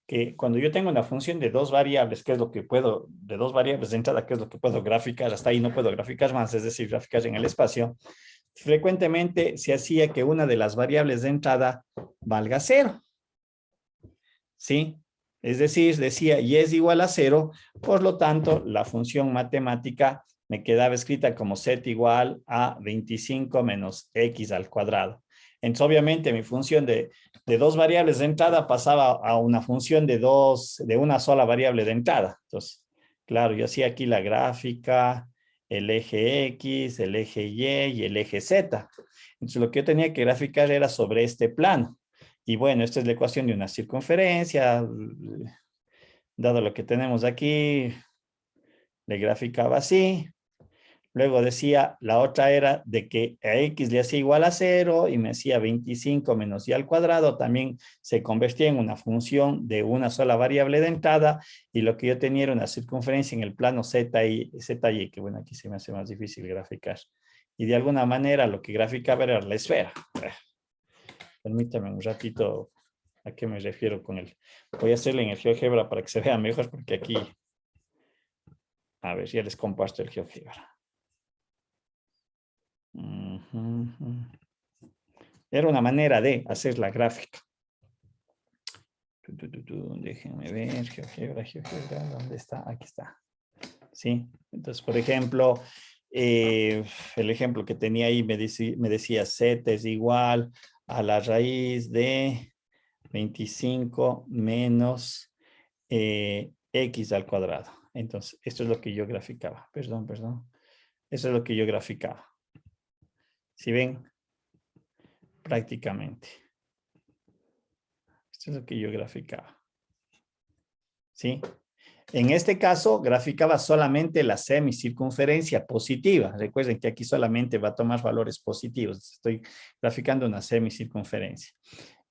S1: Que cuando yo tengo una función de dos variables, ¿qué es lo que puedo, de dos variables de entrada, qué es lo que puedo graficar? Hasta ahí no puedo graficar más, es decir, graficar en el espacio. Frecuentemente se hacía que una de las variables de entrada valga 0. ¿Sí? Es decir, decía y es igual a 0, por lo tanto, la función matemática me quedaba escrita como z igual a 25 menos x al cuadrado. Entonces, obviamente, mi función de dos variables de entrada pasaba a una función de una sola variable de entrada. Entonces, claro, yo hacía aquí la gráfica, el eje X, el eje Y y el eje Z. Entonces, lo que yo tenía que graficar era sobre este plano. Y bueno, esta es la ecuación de una circunferencia. Dado lo que tenemos aquí, le graficaba así. Luego decía, la otra era de que a x le hacía igual a 0 y me hacía 25 menos y al cuadrado. También se convertía en una función de una sola variable de entrada y lo que yo tenía era una circunferencia en el plano ZY, que bueno, aquí se me hace más difícil graficar. Y de alguna manera lo que graficaba era la esfera. Permítame un ratito, ¿a qué me refiero con él? Voy a hacerle en el GeoGebra para que se vea mejor porque aquí, a ver, ya les comparto el GeoGebra. Era una manera de hacer la gráfica. Déjenme ver, GeoGebra, ¿dónde está? Aquí está. ¿Sí? Entonces, por ejemplo, el ejemplo que tenía ahí me decía z es igual a la raíz de 25 menos x al cuadrado. Entonces, esto es lo que yo graficaba. Perdón. Eso es lo que yo graficaba. ¿Sí ven? Prácticamente. Esto es lo que yo graficaba. ¿Sí? En este caso, graficaba solamente la semicircunferencia positiva. Recuerden que aquí solamente va a tomar valores positivos. Estoy graficando una semicircunferencia.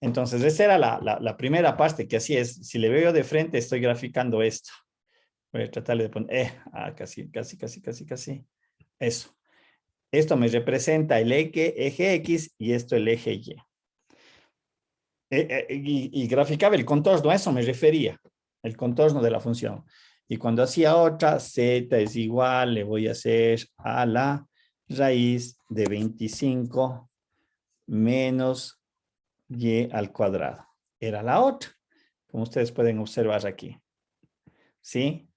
S1: Entonces, esa era la primera parte que así es. Si le veo de frente, estoy graficando esto. Voy a tratar de poner, casi. Eso. Esto me representa el eje X y esto el eje Y. Y graficaba el contorno, a eso me refería. El contorno de la función. Y cuando hacía otra, z es igual, le voy a hacer a la raíz de 25 menos y al cuadrado. Era la otra, como ustedes pueden observar aquí. ¿Sí?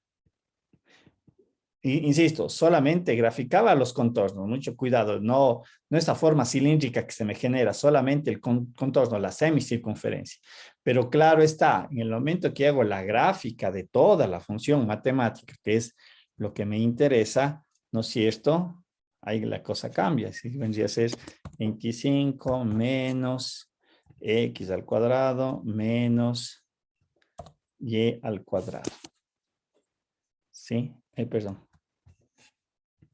S1: Y, insisto, solamente graficaba los contornos, mucho cuidado, no esa forma cilíndrica que se me genera, solamente el contorno, la semicircunferencia. Pero claro está, en el momento que hago la gráfica de toda la función matemática, que es lo que me interesa, ¿no es cierto? Ahí la cosa cambia, así vendría a ser 25 menos x al cuadrado menos y al cuadrado. ¿Sí? Perdón.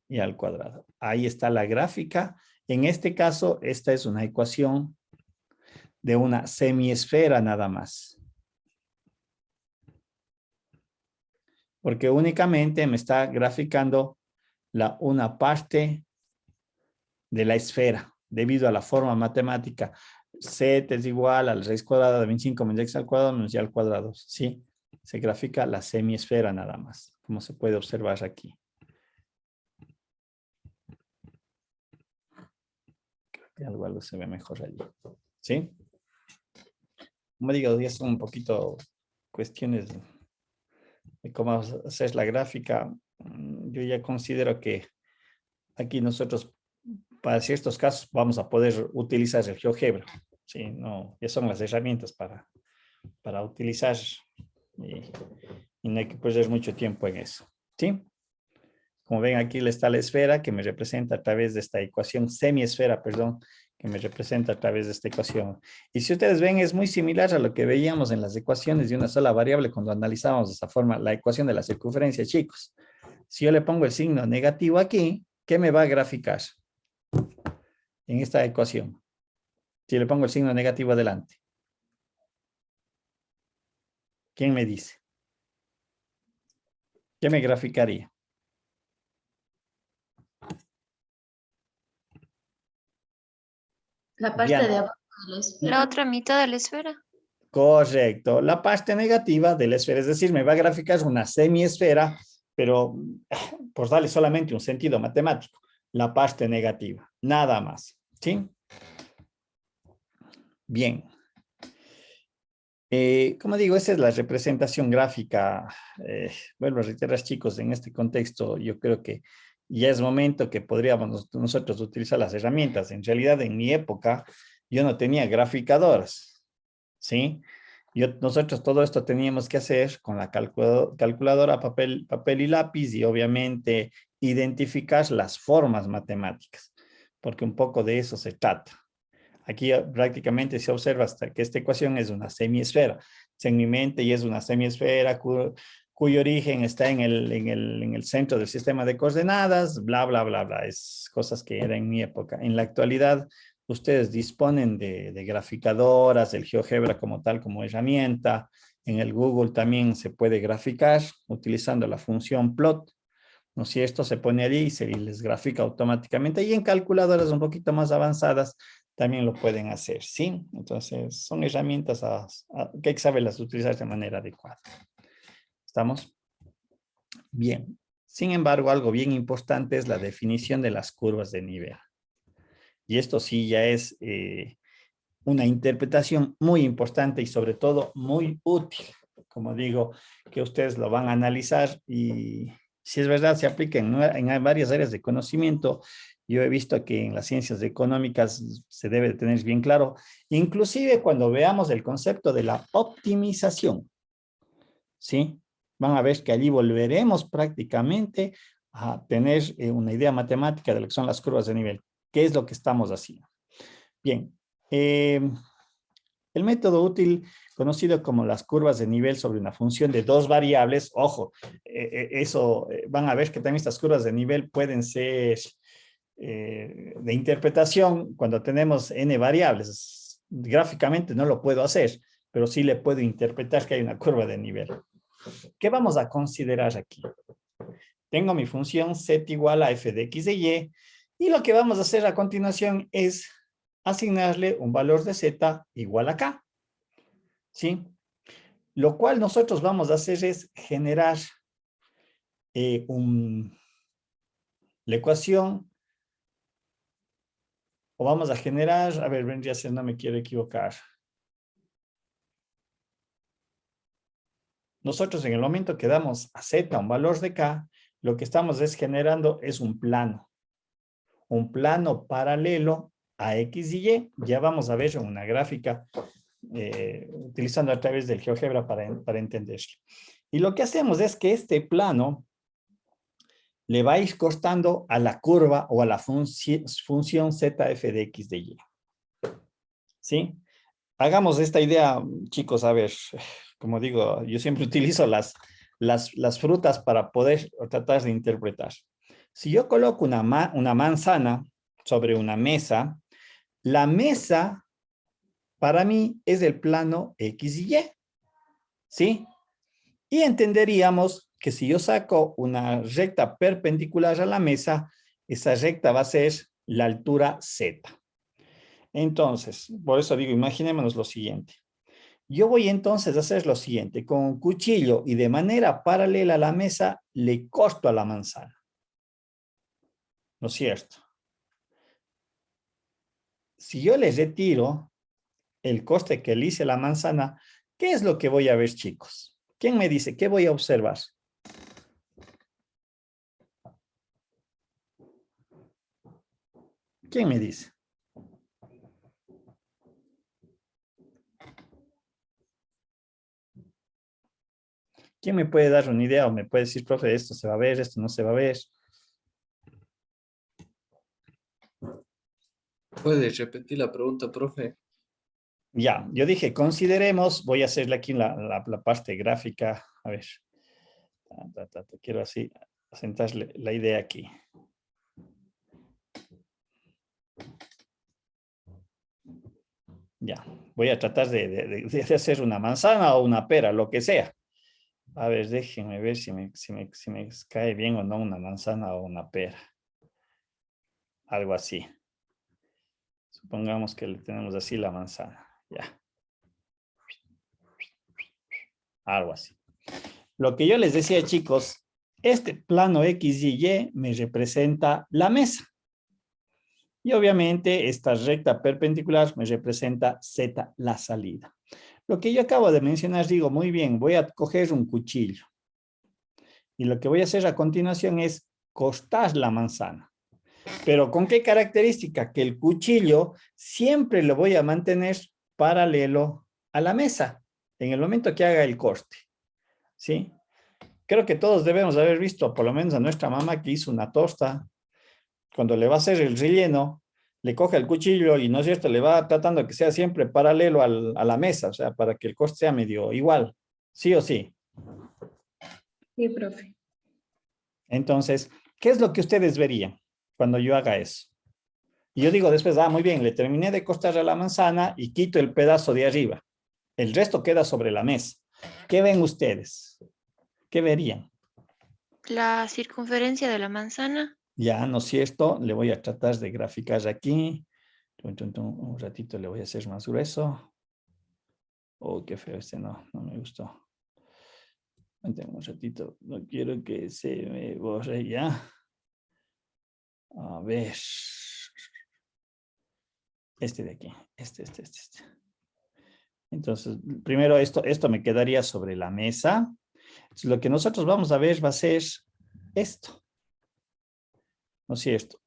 S1: Y al cuadrado. Ahí está la gráfica. En este caso, esta es una ecuación de una semiesfera nada más. Porque únicamente me está graficando una parte de la esfera, debido a la forma matemática. Z es igual a la raíz cuadrada de 25 menos x al cuadrado menos y al cuadrado. Sí, se grafica la semiesfera nada más, como se puede observar aquí. Algo se ve mejor allí. ¿Sí? Como digo, ya son un poquito cuestiones de cómo hacer la gráfica. Yo ya considero que aquí nosotros, para ciertos casos, vamos a poder utilizar el GeoGebra. ¿Sí? No, ya son las herramientas para utilizar y no hay que perder mucho tiempo en eso. ¿Sí? Como ven, aquí está la esfera que me representa a través de esta ecuación, semiesfera, perdón, que me representa a través de esta ecuación. Y si ustedes ven, es muy similar a lo que veíamos en las ecuaciones de una sola variable cuando analizábamos de esta forma la ecuación de la circunferencia, chicos. Si yo le pongo el signo negativo aquí, ¿qué me va a graficar en esta ecuación? Si le pongo el signo negativo adelante. ¿Quién me dice? ¿Qué me graficaría?
S4: La parte
S1: Diana.
S4: de abajo de la esfera.
S2: La otra mitad de la esfera.
S1: Correcto. La parte negativa de la esfera, es decir, me va a graficar una semiesfera, pero por darle solamente un sentido matemático, la parte negativa, nada más. ¿Sí? Bien. Como digo, esa es la representación gráfica. Vuelvo a reiterar, chicos, en este contexto yo creo que ya es momento que podríamos nosotros utilizar las herramientas. En realidad, en mi época, yo no tenía graficadoras, ¿sí? Nosotros todo esto teníamos que hacer con la calculadora, papel y lápiz y obviamente identificar las formas matemáticas, porque un poco de eso se trata. Aquí prácticamente se observa hasta que esta ecuación es una semiesfera. En mi mente y es una semiesfera cuyo origen está en el centro del sistema de coordenadas, bla, bla, bla, bla. Es cosas que era en mi época. En la actualidad, ustedes disponen de graficadoras, el GeoGebra como tal, como herramienta. En el Google también se puede graficar utilizando la función plot. ¿No es cierto? Se pone allí y se les grafica automáticamente. Y en calculadoras un poquito más avanzadas también lo pueden hacer, ¿sí? Entonces, son herramientas que hay que saberlas utilizar de manera adecuada. ¿Estamos? Bien. Sin embargo, algo bien importante es la definición de las curvas de nivel. Y esto sí ya es una interpretación muy importante y sobre todo muy útil. Como digo, que ustedes lo van a analizar y si es verdad se aplica en varias áreas de conocimiento. Yo he visto que en las ciencias económicas se debe de tener bien claro, inclusive cuando veamos el concepto de la optimización, ¿sí? Van a ver que allí volveremos prácticamente a tener una idea matemática de lo que son las curvas de nivel. ¿Qué es lo que estamos haciendo? Bien, el método útil conocido como las curvas de nivel sobre una función de dos variables, ojo, van a ver que también estas curvas de nivel pueden ser de interpretación cuando tenemos n variables. Gráficamente no lo puedo hacer, pero sí le puedo interpretar que hay una curva de nivel. ¿Qué vamos a considerar aquí? Tengo mi función z igual a f de x de y, y lo que vamos a hacer a continuación es asignarle un valor de z igual a k. ¿Sí? Lo cual nosotros vamos a hacer es generar la ecuación, o vamos a generar, a ver, vendría a ser, no me quiero equivocar. Nosotros en el momento que damos a z un valor de k, lo que estamos es generando es un plano paralelo a x y y. Ya vamos a ver en una gráfica utilizando a través del GeoGebra para entenderlo. Y lo que hacemos es que este plano le va a ir costando a la curva o a la función zf de x de y. ¿Sí? Hagamos esta idea, chicos, a ver, como digo, yo siempre utilizo las frutas para poder tratar de interpretar. Si yo coloco una manzana sobre una mesa, la mesa para mí es el plano X y Y, ¿sí? Y entenderíamos que si yo saco una recta perpendicular a la mesa, esa recta va a ser la altura Z. Entonces, por eso digo, imaginémonos lo siguiente. Yo voy entonces a hacer lo siguiente, con un cuchillo y de manera paralela a la mesa, le corto a la manzana. ¿No es cierto? Si yo les retiro el corte que le hice a la manzana, ¿qué es lo que voy a ver, chicos? ¿Quién me dice? ¿Qué voy a observar? ¿Quién me dice? ¿Quién me puede dar una idea o me puede decir, profe, esto se va a ver, esto no se va a ver?
S4: ¿Puedes repetir la pregunta, profe?
S1: Ya, yo dije, consideremos, voy a hacerle aquí la parte gráfica, a ver, quiero así asentarle la idea aquí. Ya, voy a tratar de hacer una manzana o una pera, lo que sea. A ver, déjenme ver si me cae bien o no una manzana o una pera. Algo así. Supongamos que le tenemos así la manzana. Ya. Algo así. Lo que yo les decía, chicos, este plano X y Y me representa la mesa. Y obviamente esta recta perpendicular me representa Z, la salida. Lo que yo acabo de mencionar, digo, muy bien, voy a coger un cuchillo. Y lo que voy a hacer a continuación es cortar la manzana. Pero ¿con qué característica? Que el cuchillo siempre lo voy a mantener paralelo a la mesa en el momento que haga el corte. ¿Sí? Creo que todos debemos haber visto, por lo menos a nuestra mamá que hizo una tosta, cuando le va a hacer el relleno, le coge el cuchillo y, ¿no es cierto?, le va tratando que sea siempre paralelo a la mesa, o sea, para que el corte sea medio igual, sí o sí.
S3: Sí, profe.
S1: Entonces, ¿qué es lo que ustedes verían cuando yo haga eso? Y yo digo después, muy bien, le terminé de cortar a la manzana y quito el pedazo de arriba. El resto queda sobre la mesa. ¿Qué ven ustedes? ¿Qué verían?
S2: La circunferencia de la manzana.
S1: Ya, ¿no es cierto? Le voy a tratar de graficar aquí. Un ratito le voy a hacer más grueso. Oh, qué feo este, no me gustó. Un ratito, no quiero que se me borre ya. A ver. Este de aquí, este. Entonces, primero esto me quedaría sobre la mesa. Entonces, lo que nosotros vamos a ver va a ser esto. ¿No es cierto?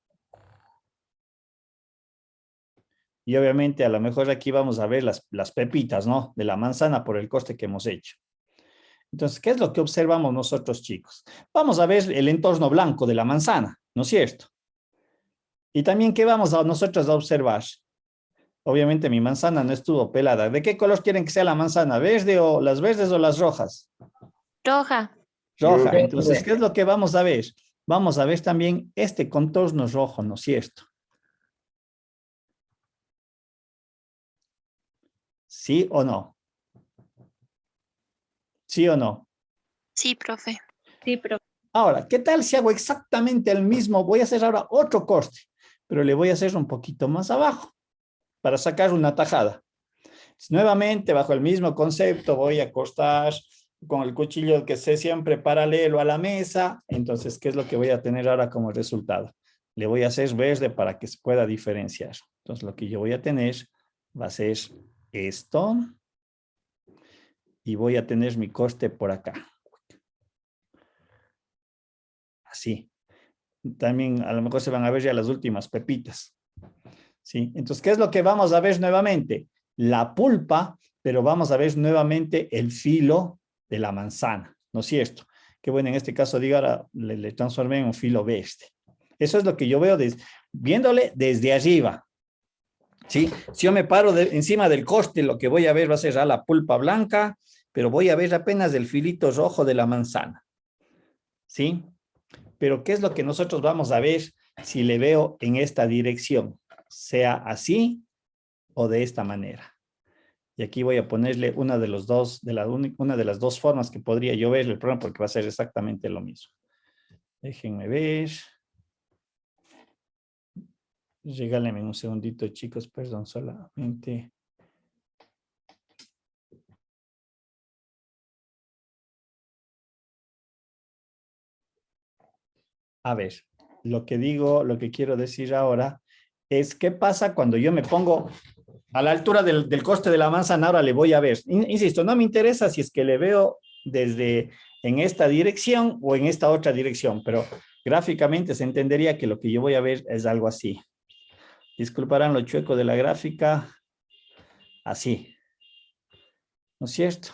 S1: Y obviamente a lo mejor aquí vamos a ver las pepitas, ¿no? De la manzana por el corte que hemos hecho. Entonces, ¿qué es lo que observamos nosotros, chicos? Vamos a ver el entorno blanco de la manzana, ¿no es cierto? Y también, ¿qué vamos a nosotros a observar? Obviamente mi manzana no estuvo pelada. ¿De qué color quieren que sea la manzana? ¿Verde o las verdes o las rojas?
S2: Roja.
S1: Roja.
S5: Roja.
S1: Entonces, ¿qué es lo que vamos a ver? Vamos a ver también este contorno rojo, ¿no es cierto? ¿Sí o no? ¿Sí o no?
S2: Sí, profe.
S3: Sí, profe.
S1: Ahora, ¿qué tal si hago exactamente el mismo? Voy a hacer ahora otro corte, pero le voy a hacer un poquito más abajo para sacar una tajada. Nuevamente, bajo el mismo concepto, voy a cortar con el cuchillo que esté siempre paralelo a la mesa. Entonces, ¿qué es lo que voy a tener ahora como resultado? Le voy a hacer verde para que se pueda diferenciar. Entonces, lo que yo voy a tener va a ser esto. Y voy a tener mi corte por acá. Así. También a lo mejor se van a ver ya las últimas pepitas. ¿Sí? Entonces, ¿qué es lo que vamos a ver nuevamente? La pulpa, pero vamos a ver nuevamente el filo de la manzana, ¿no es cierto? Que bueno, en este caso, digo, ahora le transformé en un filo verde. Eso es lo que yo veo viéndole desde arriba. ¿Sí? Si yo me paro encima del corte, lo que voy a ver va a ser la pulpa blanca, pero voy a ver apenas el filito rojo de la manzana. ¿Sí? Pero ¿qué es lo que nosotros vamos a ver si le veo en esta dirección? Sea así o de esta manera. Y aquí voy a ponerle una de las dos formas que podría yo ver el programa, porque va a ser exactamente lo mismo. Déjenme ver. Regálenme un segundito, chicos, perdón, solamente. A ver, lo que quiero decir ahora es qué pasa cuando yo me pongo a la altura del coste de la manzana. Ahora le voy a ver. Insisto, no me interesa si es que le veo desde en esta dirección o en esta otra dirección, pero gráficamente se entendería que lo que yo voy a ver es algo así. Disculparán lo chueco de la gráfica. Así. ¿No es cierto?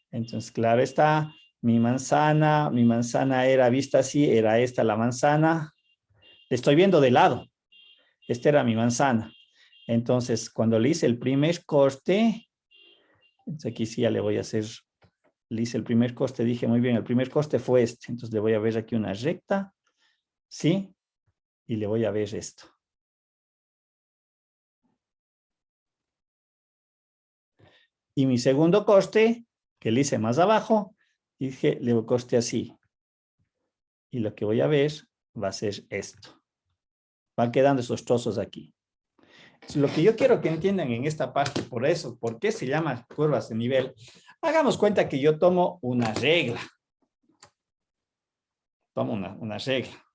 S1: Entonces, claro está, mi manzana era vista así, era esta la manzana. Le estoy viendo de lado. Esta era mi manzana. Entonces, cuando le hice el primer corte, entonces aquí sí ya le voy a hacer, le hice el primer corte, dije muy bien, el primer corte fue este. Entonces le voy a ver aquí una recta, ¿sí? Y le voy a ver esto. Y mi segundo corte, que le hice más abajo, dije, le corte así. Y lo que voy a ver va a ser esto. Van quedando esos trozos aquí. Lo que yo quiero que entiendan en esta parte, por eso, ¿por qué se llama curvas de nivel? Hagamos cuenta que yo tomo una regla. Tomo una regla.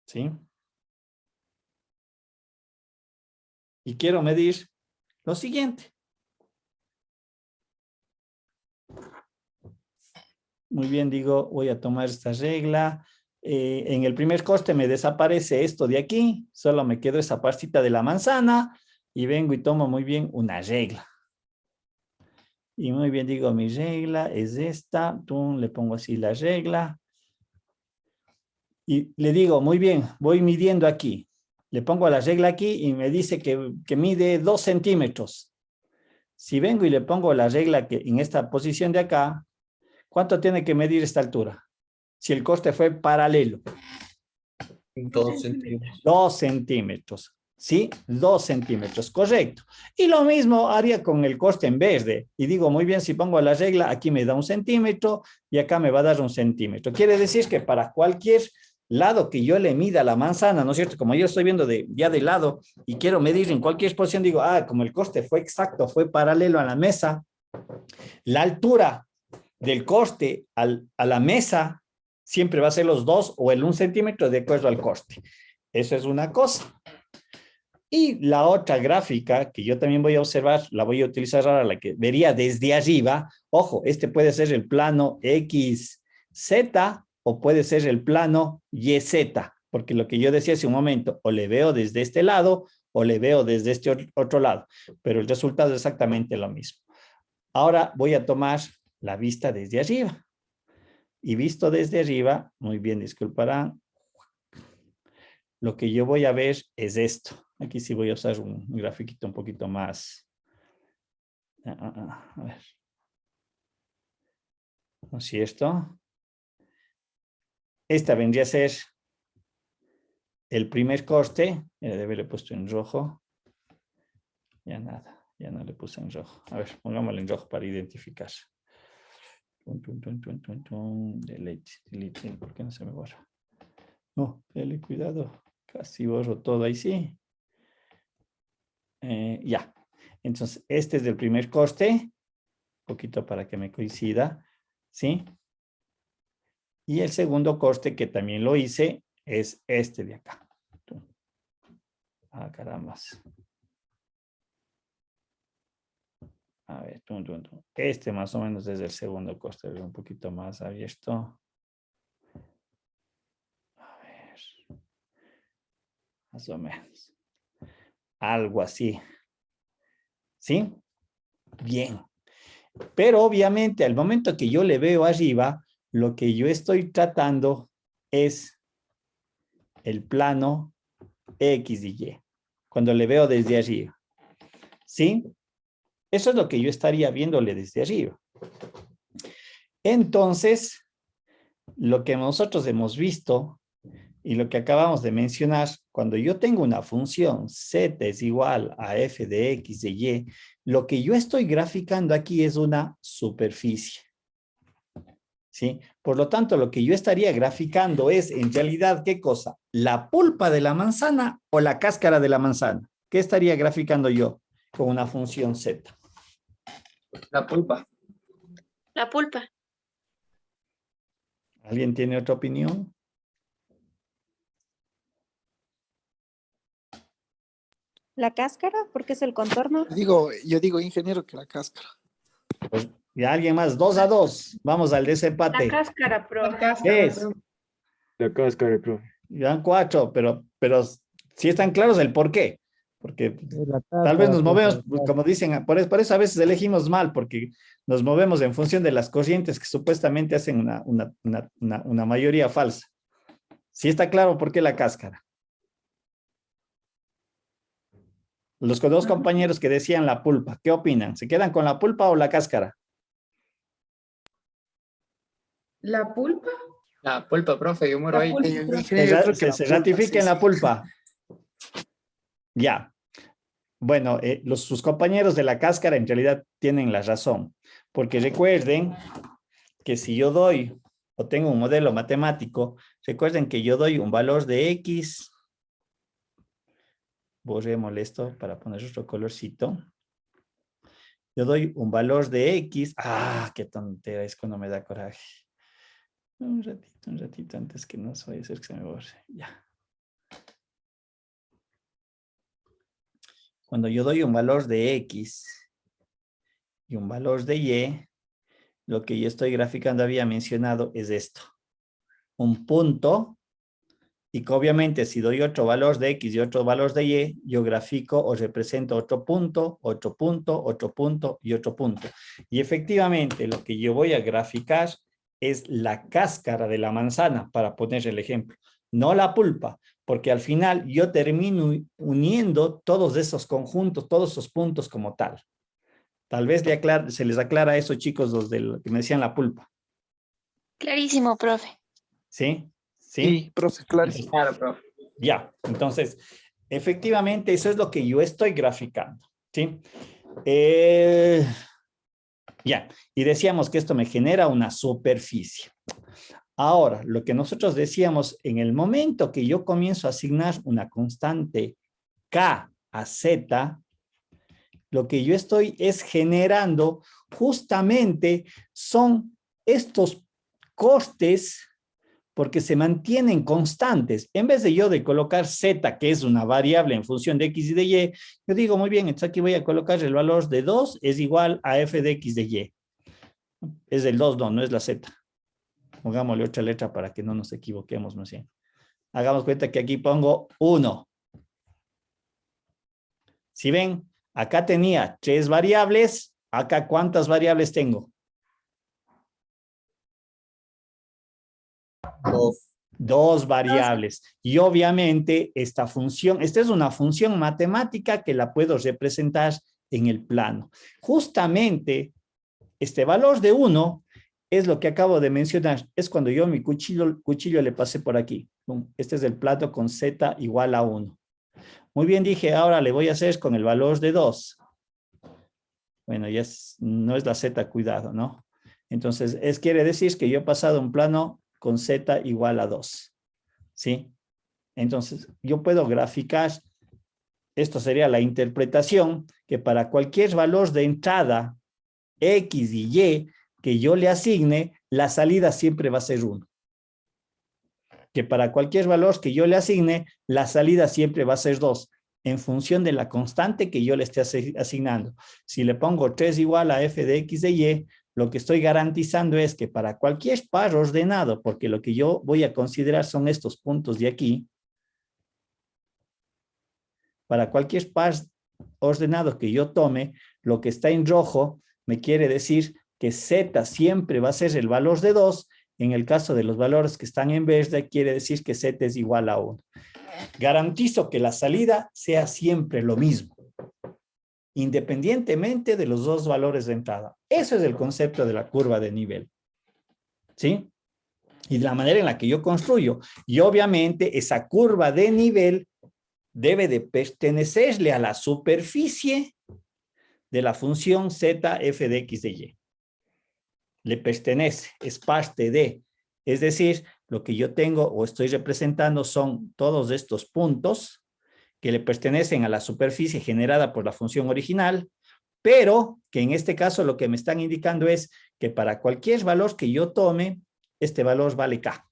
S1: ¿Sí? Y quiero medir lo siguiente. Muy bien, digo, voy a tomar esta regla. En el primer corte me desaparece esto de aquí. Solo me quedo esa partita de la manzana. Y vengo y tomo muy bien una regla. Y muy bien, digo, mi regla es esta. Le pongo así la regla. Y le digo, muy bien, voy midiendo aquí. Le pongo la regla aquí y me dice que mide 2 centímetros. Si vengo y le pongo la regla que en esta posición de acá, ¿cuánto tiene que medir esta altura? Si el corte fue paralelo.
S4: 2 centímetros.
S1: 2 centímetros. ¿Sí? 2 centímetros, correcto. Y lo mismo haría con el corte en verde. Y digo, muy bien, si pongo la regla, aquí me da 1 centímetro y acá me va a dar 1 centímetro. Quiere decir que para cualquier lado que yo le mida la manzana, ¿no es cierto? Como yo estoy viendo ya de lado y quiero medir en cualquier posición, digo, como el corte fue exacto, fue paralelo a la mesa, la altura del corte a la mesa siempre va a ser los 2 o el 1 centímetro de acuerdo al corte. Eso es una cosa. Y la otra gráfica que yo también voy a observar, la voy a utilizar ahora, la que vería desde arriba. Ojo, este puede ser el plano XZ o puede ser el plano YZ, porque lo que yo decía hace un momento, o le veo desde este lado o le veo desde este otro lado, pero el resultado es exactamente lo mismo. Ahora voy a tomar la vista desde arriba. Y visto desde arriba, muy bien, disculparán, lo que yo voy a ver es esto. Aquí sí voy a usar un grafiquito un poquito más. A ver. ¿No es cierto? Esta vendría a ser el primer corte. Debe haberle puesto en rojo. Ya nada, ya no le puse en rojo. A ver, pongámoslo en rojo para identificar. Delete. ¿Por qué no se me borra? No, dale cuidado. Casi borro todo ahí, sí. Ya. Entonces, este es el primer corte. Un poquito para que me coincida. ¿Sí? Y el segundo corte que también lo hice es este de acá. Ah, caramba. A ver, este más o menos es el segundo corte, un poquito más abierto. A ver. Más o menos. Algo así. ¿Sí? Bien. Pero obviamente al momento que yo le veo arriba, lo que yo estoy tratando es el plano X y Y. Cuando le veo desde arriba. ¿Sí? Eso es lo que yo estaría viéndole desde arriba. Entonces, lo que nosotros hemos visto y lo que acabamos de mencionar, cuando yo tengo una función z es igual a f de x de y, lo que yo estoy graficando aquí es una superficie. ¿Sí? Por lo tanto, lo que yo estaría graficando es, en realidad, ¿qué cosa? ¿La pulpa de la manzana o la cáscara de la manzana? ¿Qué estaría graficando yo con una función z?
S6: La pulpa.
S2: La pulpa.
S1: ¿Alguien tiene otra opinión?
S3: La cáscara, porque es el contorno.
S7: Yo digo, ingeniero, que la cáscara.
S1: Pues, y alguien más, 2-2. Vamos al desempate.
S3: Cáscara, profe.
S1: Es,
S5: La cáscara, profe.
S1: ya 4, pero sí están claros el por qué. Porque tal vez nos movemos, como dicen, por eso a veces elegimos mal, porque nos movemos en función de las corrientes que supuestamente hacen una mayoría falsa. Sí está claro por qué la cáscara. Los dos compañeros que decían la pulpa, ¿qué opinan? ¿Se quedan con la pulpa o la cáscara?
S3: ¿La pulpa?
S6: La pulpa, profe, yo muero ahí.
S1: Se ratifica en la pulpa. Ya. Bueno, sus compañeros de la cáscara en realidad tienen la razón, porque recuerden que si yo doy o tengo un modelo matemático, recuerden que yo doy un valor de X, borremos esto para poner otro colorcito. Yo doy un valor de X, qué tontera, es cuando me da coraje. Un ratito antes que no vaya a ser que se me borre, ya. Cuando yo doy un valor de X y un valor de Y, lo que yo estoy graficando, había mencionado, es esto. Un punto, y que obviamente si doy otro valor de X y otro valor de Y, yo grafico o represento otro punto, otro punto, otro punto y otro punto. Y efectivamente lo que yo voy a graficar es la cáscara de la manzana, para poner el ejemplo. No la pulpa, porque al final yo termino uniendo todos esos conjuntos, todos esos puntos como tal. Tal vez se les aclara eso, chicos, los que me decían la pulpa.
S2: Clarísimo, profe.
S1: ¿Sí?
S7: Sí, profe, claro.
S6: Claro, profe.
S1: Ya, entonces, efectivamente, eso es lo que yo estoy graficando. ¿Sí? Ya, y decíamos que esto me genera una superficie. Ahora, lo que nosotros decíamos, en el momento que yo comienzo a asignar una constante K a Z, lo que yo estoy es generando justamente son estos costes porque se mantienen constantes. En vez de yo de colocar z, que es una variable en función de x y de y, yo digo, muy bien, entonces aquí voy a colocar el valor de 2 es igual a f de x de y. Es el 2, no es la z. Pongámosle otra letra para que no nos equivoquemos, ¿no es cierto? Hagamos cuenta que aquí pongo 1. Si ven, acá tenía 3 variables, acá ¿cuántas variables tengo?
S4: 2.
S1: 2 variables. Y obviamente esta es una función matemática que la puedo representar en el plano. Justamente este valor de 1 es lo que acabo de mencionar. Es cuando yo mi cuchillo le pasé por aquí. Este es el plato con z igual a 1. Muy bien, dije, ahora le voy a hacer con el valor de 2. Bueno, ya no es la z, cuidado, ¿no? Entonces, quiere decir que yo he pasado un plano con z igual a 2. ¿Sí? Entonces, yo puedo graficar, esto sería la interpretación, que para cualquier valor de entrada, x y y, que yo le asigne, la salida siempre va a ser 1. Que para cualquier valor que yo le asigne, la salida siempre va a ser 2, en función de la constante que yo le esté asignando. Si le pongo 3 igual a f de x de y, lo que estoy garantizando es que para cualquier par ordenado, porque lo que yo voy a considerar son estos puntos de aquí, para cualquier par ordenado que yo tome, lo que está en rojo me quiere decir que z siempre va a ser el valor de 2. En el caso de los valores que están en verde, quiere decir que z es igual a 1. Garantizo que la salida sea siempre lo mismo, independientemente de los dos valores de entrada. Eso es el concepto de la curva de nivel. ¿Sí? Y la manera en la que yo construyo. Y obviamente esa curva de nivel debe de pertenecerle a la superficie de la función z f de x de y. Le pertenece, es parte de. Es decir, lo que yo tengo o estoy representando son todos estos puntos que le pertenecen a la superficie generada por la función original, pero que en este caso lo que me están indicando es que para cualquier valor que yo tome, este valor vale k,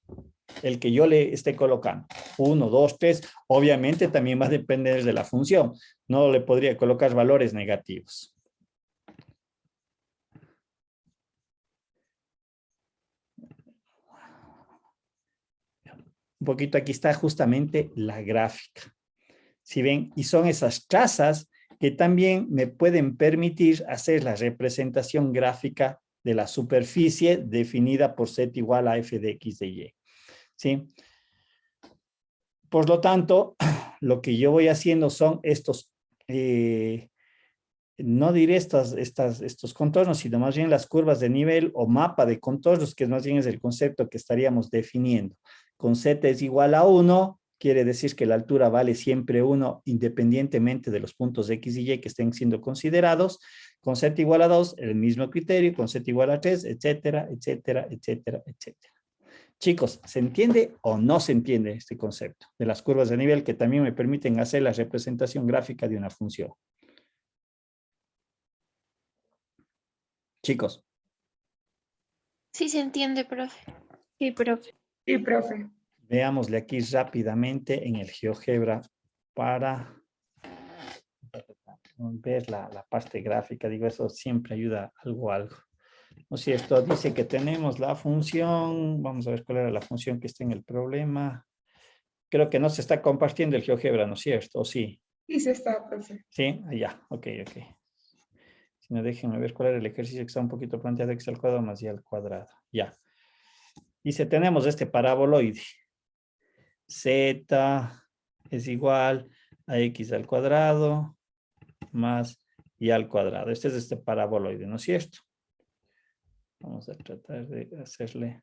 S1: el que yo le esté colocando. 1, 2, 3, obviamente también va a depender de la función. No le podría colocar valores negativos. Un poquito aquí está justamente la gráfica. Si ven, y son esas trazas que también me pueden permitir hacer la representación gráfica de la superficie definida por z igual a f de x de y. ¿Sí? Por lo tanto, lo que yo voy haciendo son estos, no diré estos contornos, sino más bien las curvas de nivel o mapa de contornos, que más bien es el concepto que estaríamos definiendo. Con z es igual a 1, quiere decir que la altura vale siempre 1 independientemente de los puntos x y y que estén siendo considerados. Con z igual a 2, el mismo criterio, con z igual a 3, etcétera, etcétera, etcétera, etcétera. Chicos, ¿se entiende o no se entiende este concepto de las curvas de nivel que también me permiten hacer la representación gráfica de una función? Chicos.
S2: Sí se entiende, profe.
S3: Sí, profe.
S8: Sí, profe.
S1: Veámosle aquí rápidamente en el GeoGebra para ver la parte gráfica. Digo, eso siempre ayuda algo. ¿No es cierto? Dice que tenemos la función. Vamos a ver cuál era la función que está en el problema. Creo que no se está compartiendo el GeoGebra, ¿no es cierto? ¿O sí?
S8: Sí, se está, profe.
S1: Sí, ya, ok. Si no, déjenme ver cuál era el ejercicio que está un poquito planteado, x al cuadrado más y al cuadrado. Ya. Dice, tenemos este paraboloide. Z es igual a x al cuadrado más y al cuadrado. Este es este paraboloide, ¿no es cierto? Vamos a tratar de hacerle.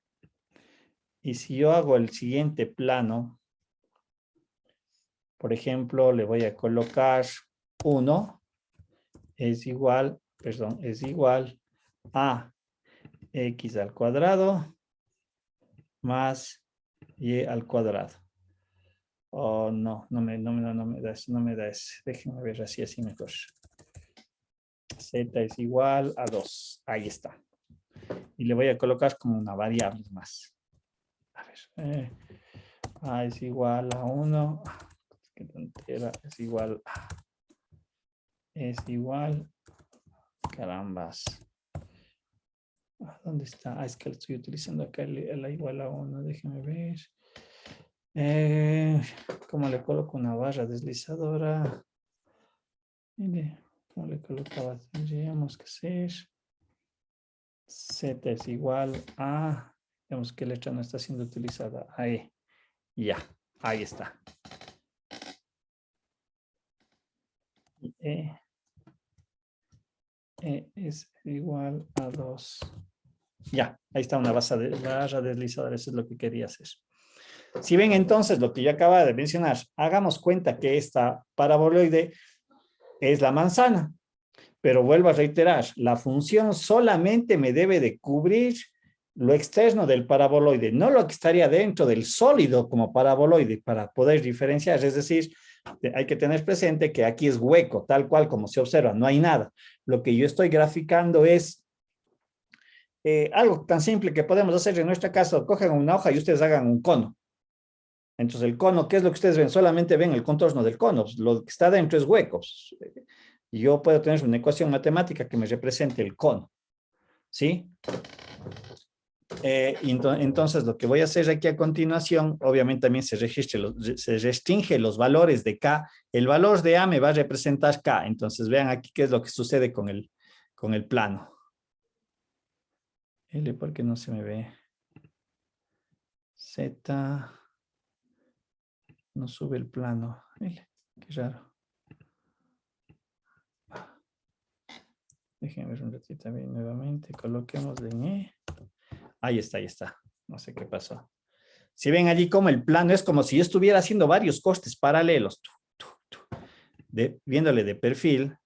S1: Y si yo hago el siguiente plano, por ejemplo, le voy a colocar 1 es igual a x al cuadrado más y al cuadrado. Oh, no me da eso. Déjenme ver así mejor. Z es igual a 2. Ahí está. Y le voy a colocar como una variable más. A ver. A es igual a 1. Qué tontera. Es igual a. Es igual. Carambas. ¿Dónde está? Es que lo estoy utilizando acá la igual a 1. Déjenme ver. ¿Cómo le coloco una barra deslizadora? Mire, ¿cómo le colocaba? Tendríamos que hacer Z es igual a, vemos que letra no está siendo utilizada. Ahí, ya, ahí está. E es igual a 2. Ya, ahí está una barra deslizadora, eso es lo que quería hacer. Si ven entonces lo que yo acababa de mencionar, hagamos cuenta que esta paraboloide es la manzana, pero vuelvo a reiterar, la función solamente me debe de cubrir lo externo del paraboloide, no lo que estaría dentro del sólido como paraboloide para poder diferenciar, es decir, hay que tener presente que aquí es hueco, tal cual como se observa, no hay nada. Lo que yo estoy graficando es algo tan simple que podemos hacer en nuestra casa, cogen una hoja y ustedes hagan un cono. Entonces el cono, ¿qué es lo que ustedes ven? Solamente ven el contorno del cono, lo que está dentro es hueco. Yo puedo tener una ecuación matemática que me represente el cono, ¿sí? Entonces lo que voy a hacer aquí a continuación, obviamente también se restringe los valores de K. El valor de A me va a representar K. Entonces vean aquí qué es lo que sucede con el plano. L, ¿por qué no se me ve? Z. No sube el plano. L, qué raro. Déjenme ver un ratito también nuevamente. Coloquémosle en E. Ahí está, ahí está. No sé qué pasó. Si ven allí como el plano es como si yo estuviera haciendo varios cortes paralelos. Viéndole de perfil.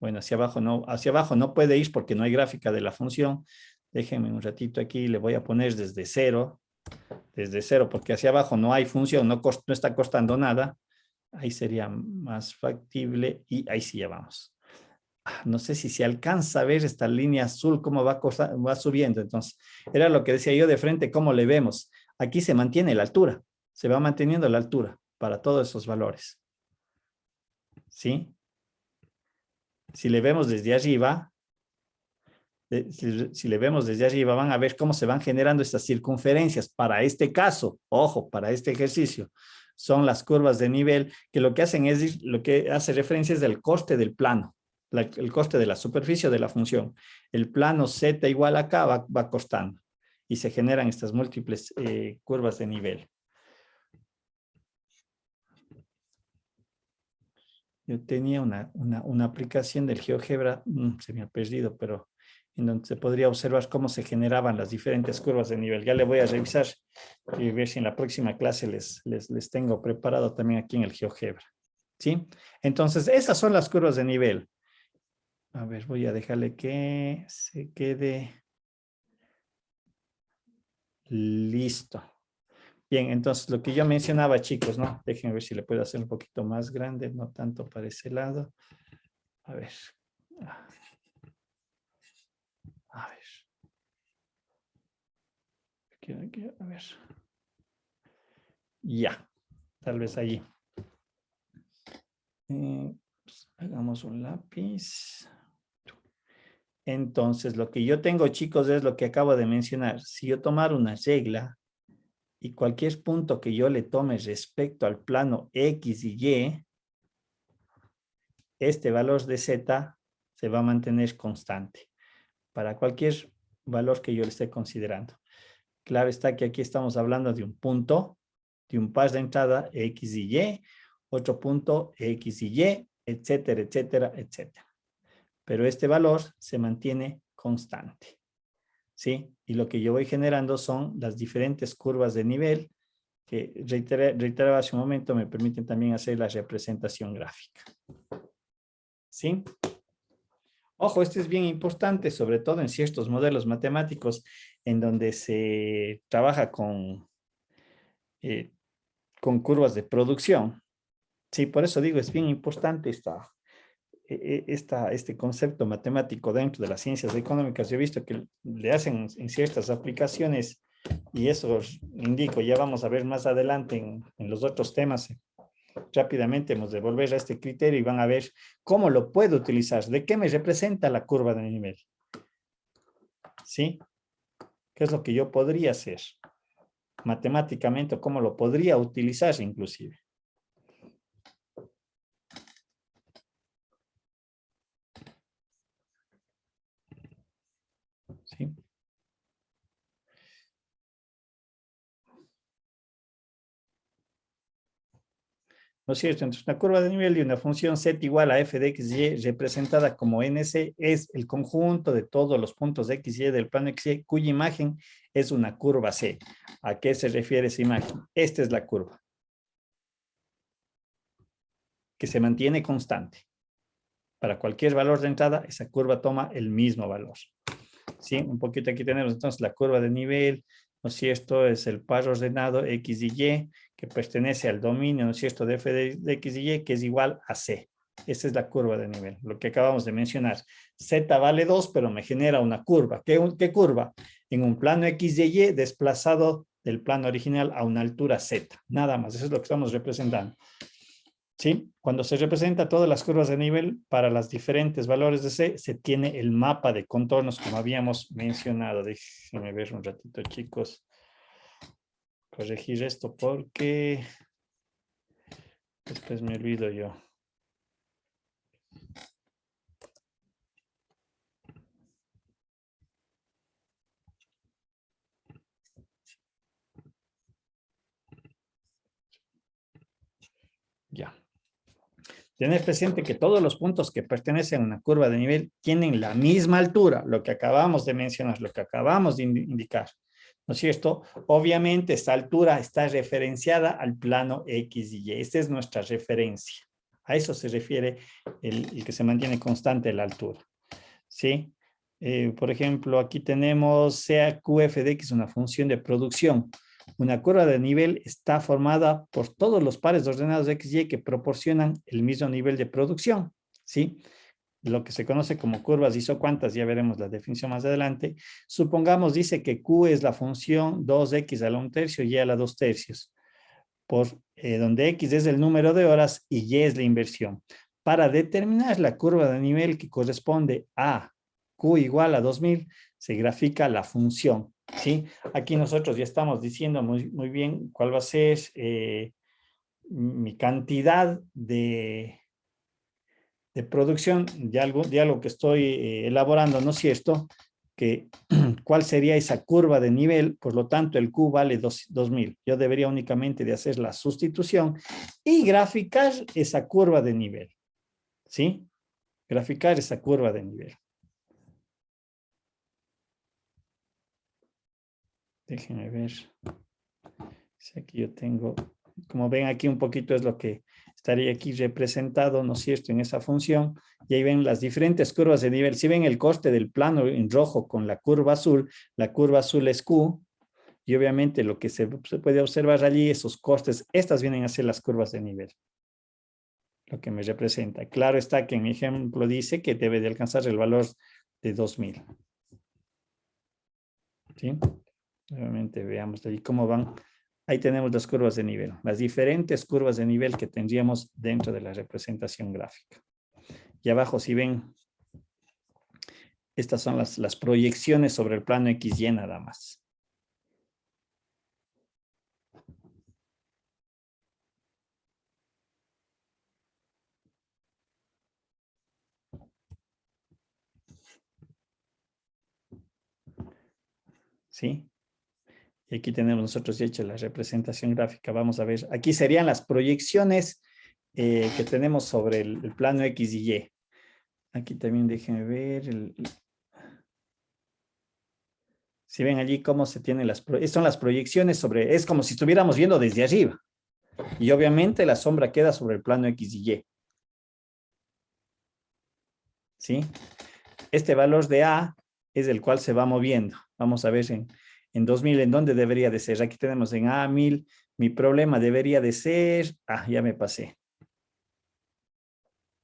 S1: Bueno, hacia abajo no puede ir porque no hay gráfica de la función. Déjenme un ratito aquí. Le voy a poner desde cero. Desde cero, porque hacia abajo no hay función, no está costando nada. Ahí sería más factible y ahí sí ya vamos. No sé si se alcanza a ver esta línea azul, cómo va subiendo. Entonces, era lo que decía yo de frente, cómo le vemos. Aquí se mantiene la altura, se va manteniendo la altura para todos esos valores. ¿Sí? Si le vemos desde arriba, si le vemos desde arriba, van a ver cómo se van generando estas circunferencias. Para este caso, ojo, para este ejercicio, son las curvas de nivel que lo que hacen es, lo que hace referencia es del coste del plano. El coste de la superficie de la función. El plano Z igual acá va costando y se generan estas múltiples curvas de nivel. Yo tenía una aplicación del GeoGebra, se me ha perdido, pero en donde se podría observar cómo se generaban las diferentes curvas de nivel. Ya le voy a revisar y ver si en la próxima clase les tengo preparado también aquí en el GeoGebra. ¿Sí? Entonces, esas son las curvas de nivel. A ver, voy a dejarle que se quede listo. Bien, entonces lo que yo mencionaba, chicos, ¿no? Déjenme ver si le puedo hacer un poquito más grande, no tanto para ese lado. A ver. A ver. A ver. Ya, tal vez allí. Pues, hagamos un lápiz. Entonces, lo que yo tengo, chicos, es lo que acabo de mencionar. Si yo tomara una regla y cualquier punto que yo le tome respecto al plano X y Y, este valor de Z se va a mantener constante para cualquier valor que yo le esté considerando. Claro está que aquí estamos hablando de un punto, de un par de entrada X y Y, otro punto X y Y, etcétera, etcétera, etcétera. Pero este valor se mantiene constante, ¿sí? Y lo que yo voy generando son las diferentes curvas de nivel que reiteraba hace un momento, me permiten también hacer la representación gráfica. ¿Sí? Ojo, esto es bien importante, sobre todo en ciertos modelos matemáticos en donde se trabaja con curvas de producción. Sí, por eso digo, es bien importante este concepto matemático dentro de las ciencias económicas. Yo he visto que le hacen en ciertas aplicaciones Y eso os indico, ya vamos a ver más adelante en los otros temas. Rápidamente hemos de volver a este criterio y van a ver cómo lo puedo utilizar. ¿De qué me representa la curva de nivel? ¿Sí? ¿Qué es lo que yo podría hacer? Matemáticamente, ¿cómo lo podría utilizar inclusive? ¿Sí? ¿No es cierto? Entonces, una curva de nivel de una función z igual a f de x y representada como ns es el conjunto de todos los puntos de x y del plano x y cuya imagen es una curva c. ¿A qué se refiere esa imagen? Esta es la curva que se mantiene constante. Para cualquier valor de entrada, esa curva toma el mismo valor. ¿Sí? Un poquito aquí tenemos entonces la curva de nivel, ¿no es cierto? Es el par ordenado x y y que pertenece al dominio, ¿no es cierto?, de f de x y y, que es igual a c. Esa es la curva de nivel, lo que acabamos de mencionar. Z vale 2, pero me genera una curva. ¿Qué curva? En un plano x y y desplazado del plano original a una altura z. Nada más, eso es lo que estamos representando. ¿Sí? Cuando se representa todas las curvas de nivel para los diferentes valores de C, se tiene el mapa de contornos como habíamos mencionado. Déjenme ver un ratito, chicos. Corregir esto porque después me olvido yo. Ya. Tener presente que todos los puntos que pertenecen a una curva de nivel tienen la misma altura, lo que acabamos de mencionar, lo que acabamos de indicar, ¿no es cierto? Obviamente esta altura está referenciada al plano X y Y, esta es nuestra referencia. A eso se refiere el que se mantiene constante la altura, ¿sí? Por ejemplo, aquí tenemos sea QF de X, una función de producción. Una curva de nivel está formada por todos los pares ordenados de X y Y que proporcionan el mismo nivel de producción, ¿sí? Lo que se conoce como curvas isocuantas, ya veremos la definición más adelante. Supongamos, dice que Q es la función 2X a la 1/3 y a la 2/3, donde X es el número de horas y Y es la inversión. Para determinar la curva de nivel que corresponde a Q igual a 2000, se grafica la función, ¿sí? Aquí nosotros ya estamos diciendo muy bien cuál va a ser mi cantidad de producción de algo que estoy elaborando, ¿no es cierto? Que, ¿cuál sería esa curva de nivel? Por lo tanto, el Q vale 2000. Yo debería únicamente de hacer la sustitución y graficar esa curva de nivel, ¿sí? Graficar esa curva de nivel. Déjenme ver. Si aquí yo tengo, como ven aquí un poquito es lo que estaría aquí representado, ¿no es cierto?, en esa función. Y ahí ven las diferentes curvas de nivel. Si ven el corte del plano en rojo con la curva azul es Q. Y obviamente lo que se puede observar allí, esos cortes, estas vienen a ser las curvas de nivel. Lo que me representa. Claro está que en mi ejemplo dice que debe de alcanzar el valor de 2000. ¿Sí? Nuevamente veamos allí cómo van. Ahí tenemos las curvas de nivel, las diferentes curvas de nivel que tendríamos dentro de la representación gráfica. Y abajo, si ven, estas son las proyecciones sobre el plano XY nada más. ¿Sí? Y aquí tenemos nosotros hecho la representación gráfica. Vamos a ver, aquí serían las proyecciones que tenemos sobre el plano X y Y. Aquí también déjenme ver. Si ven allí cómo se tienen son las proyecciones sobre, es como si estuviéramos viendo desde arriba. Y obviamente la sombra queda sobre el plano X y Y. ¿Sí? Este valor de A es el cual se va moviendo. Vamos a ver en 2000, ¿en dónde debería de ser? Aquí tenemos en A1000, mi problema debería de ser, ya me pasé.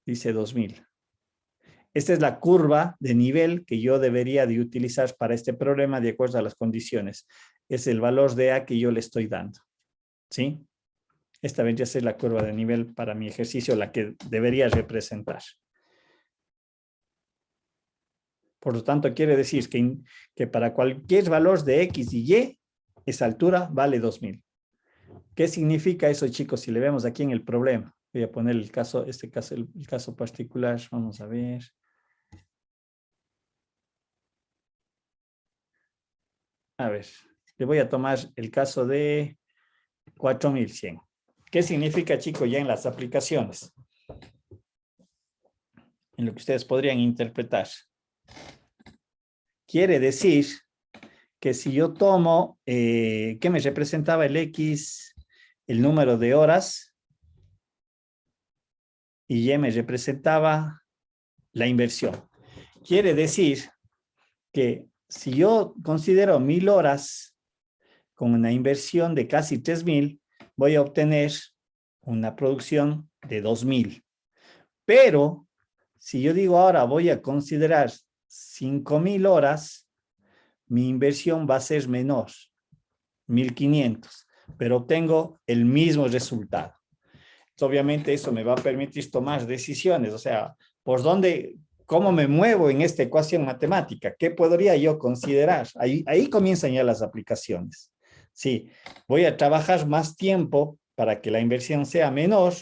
S1: Dice 2000. Esta es la curva de nivel que yo debería de utilizar para este problema de acuerdo a las condiciones. Es el valor de A que yo le estoy dando. ¿Sí? Esta vendría a ser la curva de nivel para mi ejercicio, la que debería representar. Por lo tanto, quiere decir que para cualquier valor de X y Y, esa altura vale 2000. ¿Qué significa eso, chicos? Si le vemos aquí en el problema. Voy a poner el caso, el caso particular. Vamos a ver. A ver, le voy a tomar el caso de 4100. ¿Qué significa, chicos, ya en las aplicaciones? En lo que ustedes podrían interpretar. Quiere decir que si yo tomo, ¿qué me representaba el X? El número de horas. Y Y me representaba la inversión. Quiere decir que si yo considero 1000 horas con una inversión de casi 3000, voy a obtener una producción de 2000. Pero si yo digo ahora voy a considerar 5000 horas, mi inversión va a ser menor, 1500, pero obtengo el mismo resultado. Entonces, obviamente eso me va a permitir tomar decisiones, o sea, por dónde, cómo me muevo en esta ecuación matemática, qué podría yo considerar. Ahí comienzan ya las aplicaciones. Sí, voy a trabajar más tiempo para que la inversión sea menor,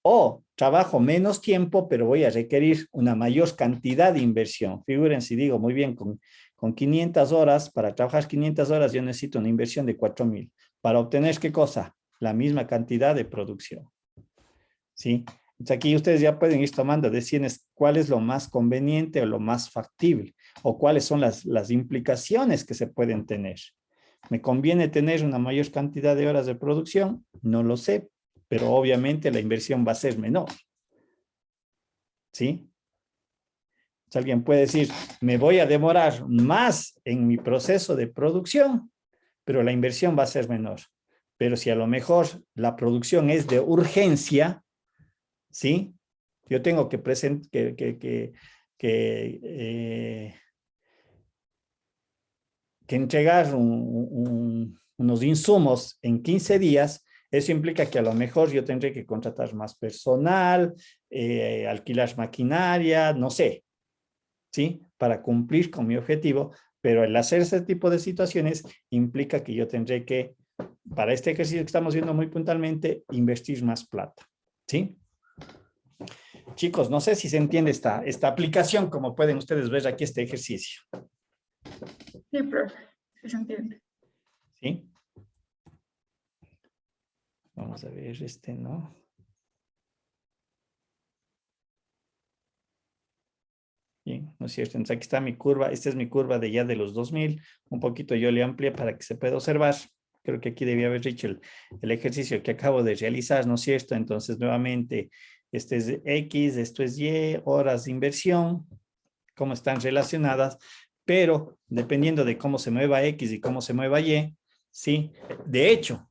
S1: o trabajo menos tiempo, pero voy a requerir una mayor cantidad de inversión. Figúrense, digo, muy bien, con 500 horas, para trabajar 500 horas yo necesito una inversión de 4000. Para obtener, ¿qué cosa? La misma cantidad de producción. ¿Sí? Entonces aquí ustedes ya pueden ir tomando decisiones cuál es lo más conveniente o lo más factible, o cuáles son las implicaciones que se pueden tener. ¿Me conviene tener una mayor cantidad de horas de producción? No lo sé, pero obviamente la inversión va a ser menor. ¿Sí? Entonces alguien puede decir, me voy a demorar más en mi proceso de producción, pero la inversión va a ser menor. Pero si a lo mejor la producción es de urgencia, ¿sí? Yo tengo que entregar unos insumos en 15 días, eso implica que a lo mejor yo tendré que contratar más personal, alquilar maquinaria, no sé, ¿sí? Para cumplir con mi objetivo, pero el hacer ese tipo de situaciones implica que yo tendré que, para este ejercicio que estamos viendo muy puntualmente, invertir más plata, ¿sí? Chicos, no sé si se entiende esta aplicación, como pueden ustedes ver aquí este ejercicio.
S8: Sí, profe, sí se entiende.
S1: ¿Sí? Vamos a ver, ¿no? Bien, ¿no es cierto? Entonces aquí está mi curva, esta es mi curva de ya de los 2000, un poquito yo le amplié para que se pueda observar. Creo que aquí debía haber dicho el ejercicio que acabo de realizar, ¿no es cierto? Entonces nuevamente, este es X, esto es Y, horas de inversión, cómo están relacionadas, pero dependiendo de cómo se mueva X y cómo se mueva Y, ¿sí? De hecho,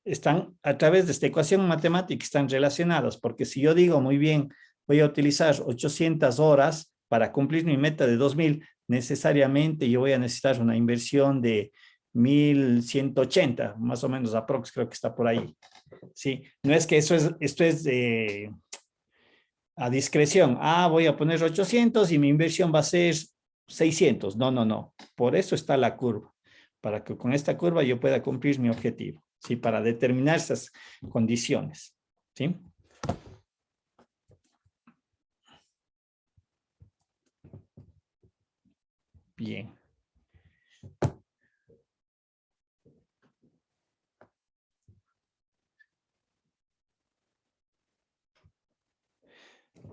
S1: están a través de esta ecuación matemática, están relacionadas, porque si yo digo, muy bien, voy a utilizar 800 horas para cumplir mi meta de 2000, necesariamente yo voy a necesitar una inversión de 1180, más o menos aprox, creo que está por ahí. Sí, no es que esto es a discreción. Voy a poner 800 y mi inversión va a ser 600. No, no, no. Por eso está la curva, para que con esta curva yo pueda cumplir mi objetivo, ¿sí? Para determinar esas condiciones, ¿sí? Bien.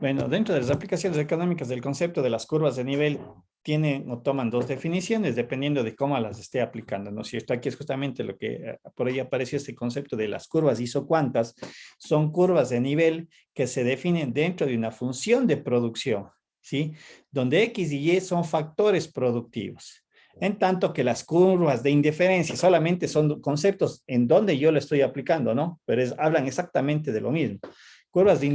S1: Bueno, dentro de las aplicaciones económicas del concepto de las curvas de nivel tienen o toman dos definiciones dependiendo de cómo las esté aplicando, ¿no es cierto? Aquí es justamente lo que por ahí apareció este concepto de las curvas isocuantas. Son curvas de nivel que se definen dentro de una función de producción, ¿sí? Donde X y Y son factores productivos. En tanto que las curvas de indiferencia solamente son conceptos en donde yo lo estoy aplicando, ¿no? Pero hablan exactamente de lo mismo. Curvas de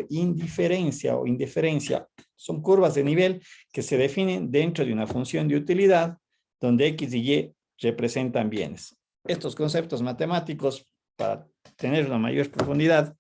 S1: indiferencia o indiferencia son curvas de nivel que se definen dentro de una función de utilidad donde X y Y representan bienes. Estos conceptos matemáticos, para tener una mayor profundidad,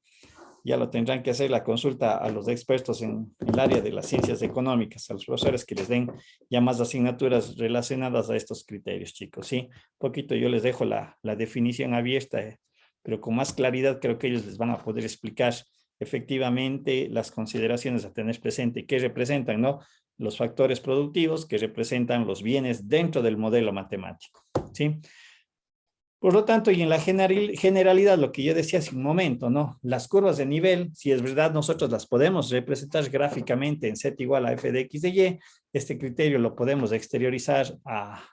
S1: ya lo tendrán que hacer la consulta a los expertos en el área de las ciencias económicas, a los profesores que les den ya más asignaturas relacionadas a estos criterios, chicos, ¿sí? Un poquito yo les dejo la definición abierta, pero con más claridad creo que ellos les van a poder explicar efectivamente las consideraciones a tener presente, qué representan, ¿no? Los factores productivos que representan los bienes dentro del modelo matemático, ¿sí? Por lo tanto, y en la generalidad, lo que yo decía hace un momento, ¿no? Las curvas de nivel, si es verdad, nosotros las podemos representar gráficamente en Z igual a f de X de Y. Este criterio lo podemos exteriorizar a